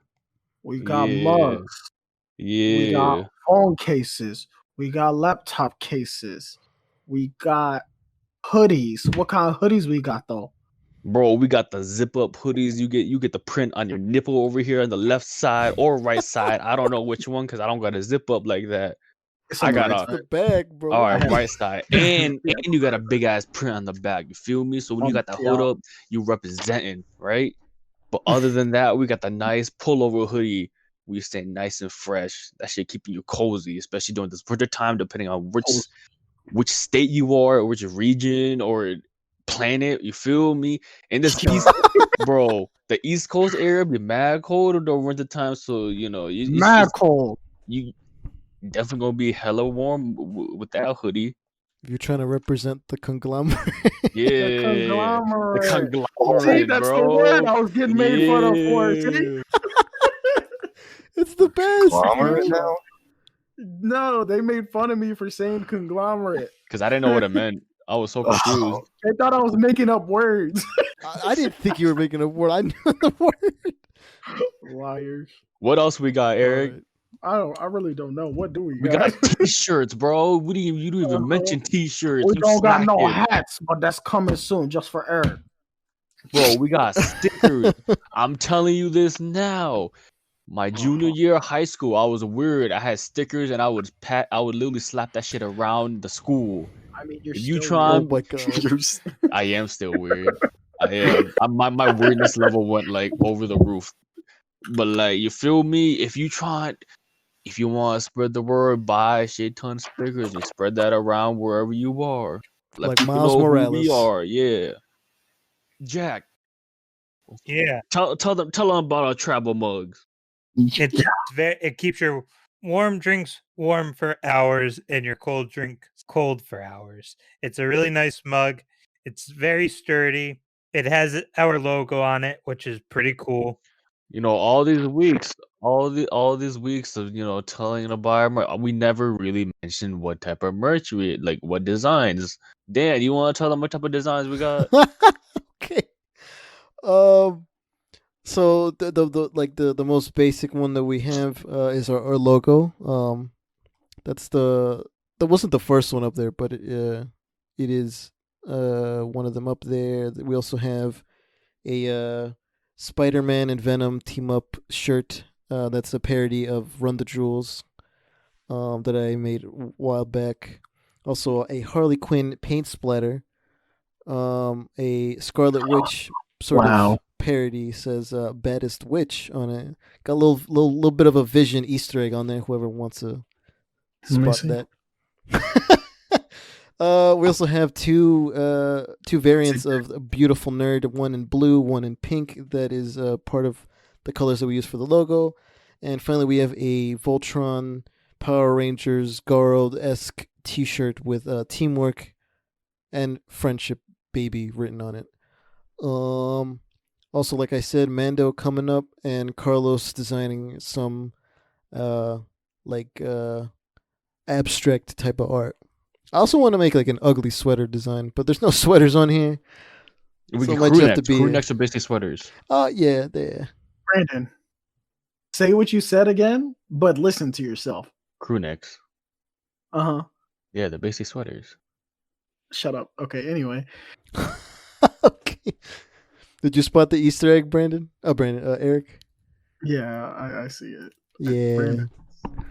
We got Yeah. mugs. We got Yeah. phone cases. We got laptop cases. We got hoodies. What kind of hoodies we got though? Bro, we got the zip up hoodies. You get the print on your nipple over here on the left side or right side. I don't know which one because I don't got a zip up like that. It's I on the got right a The side. bag, bro. all What right, the right side. And Yeah. you got a big ass print on the back. You feel me? So when you got the hood Yeah. up, you representing, right? But other than that, we got the nice pullover hoodie. We stay nice and fresh. That shit keeping you cozy, especially during this winter time, depending on which state you are, or which region or planet. You feel me? In this east, bro, the East Coast area be mad cold in the winter time. So Mad cold. you definitely gonna be hella warm with that hoodie. If you're trying to represent the conglomerate. Yeah, The conglomerate. the See, conglomerate, that's bro. the word I was getting made fun of for. See? It's the best. Conglomerate bro. now? No, they made fun of me for saying conglomerate. Because I didn't know what it meant. I was so confused. They thought I was making up words. I didn't think you were making a word. I knew the word. Liars. What else we got, Eric? Alright. I really don't know. What do we We got? got t-shirts, bro. You don't even mention t-shirts. We You don't got no slacking. hats, but that's coming soon just for Eric. Bro, we got stickers. I'm telling you this now. My junior year of high school, I was weird. I had stickers and I would literally slap that shit around the school. I mean, you're If you still try- Oh my god. I am still weird. I am. My weirdness level went like over the roof. But like, you feel me? If you want to spread the word, buy a shit ton of stickers and spread that around wherever you are. Let Like people Miles know who Morales. we are. Yeah. Jack, Yeah, tell them about our travel mugs. it keeps your warm drinks warm for hours and your cold drink cold for hours. It's a really nice mug. It's very sturdy. It has our logo on it, which is pretty cool. All these weeks of telling about our we never really mentioned what type of merch like what designs. Dan, you want to tell them what type of designs we got? Okay. So the most basic one that we have is our logo. That's that wasn't the first one up there, but it is one of them up there. We also have a SpiderMan and Venom team up shirt. That's a parody of Run the Jewels that I made a while back. Also a Harley Quinn paint splatter. A Scarlet Witch sort of parody says baddest witch on it. Got a little bit of a Vision Easter egg on there. Whoever wants to spot that. We also have two variants of Beautiful Nerd, one in blue, one in pink. That is part of the colors that we use for the logo. And finally, we have a Voltron Power Rangers Garo-esque T-shirt with teamwork and friendship baby written on it. Also, like I said, Mando coming up and Carlos designing some abstract type of art. I also want to make like an ugly sweater design, but there's no sweaters on here. We So can might crew have necks. to be- Crew necks are basically sweaters. Yeah, there. Brandon, say what you said again, but listen to yourself. Crew necks. Uh-huh. Yeah, they're basically sweaters. Shut up. Okay, anyway. Okay. Did you spot the Easter egg, Brandon? Oh, Brandon, Eric. Yeah, I see it. Yeah. Brandon,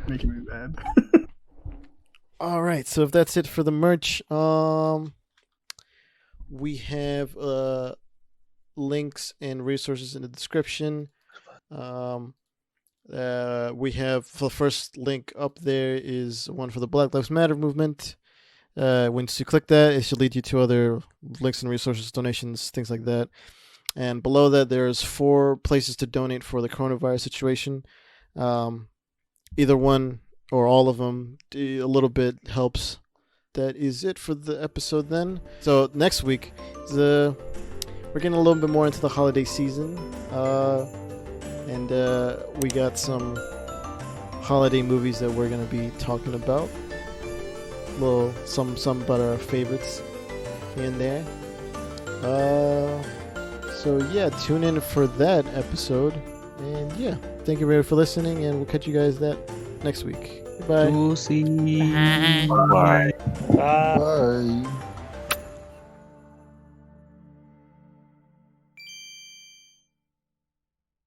making me mad. All right, so if that's it for the merch, we have links and resources in the description. We have the first link up there is one for the Black Lives Matter movement. Once you click that, it should lead you to other links and resources, donations, things like that. And below that, there's 4 places to donate for the coronavirus situation. Either one or all of them, a little bit helps. That is it for the episode then. So next week, we're getting a little bit more into the holiday season. And we got some holiday movies that we're going to be talking about. Some about our favorites here and there. So yeah, tune in for that episode. And yeah, thank you very much for listening, and we'll catch you guys next week. Goodbye. We'll see. Bye. Bye. Bye. Bye.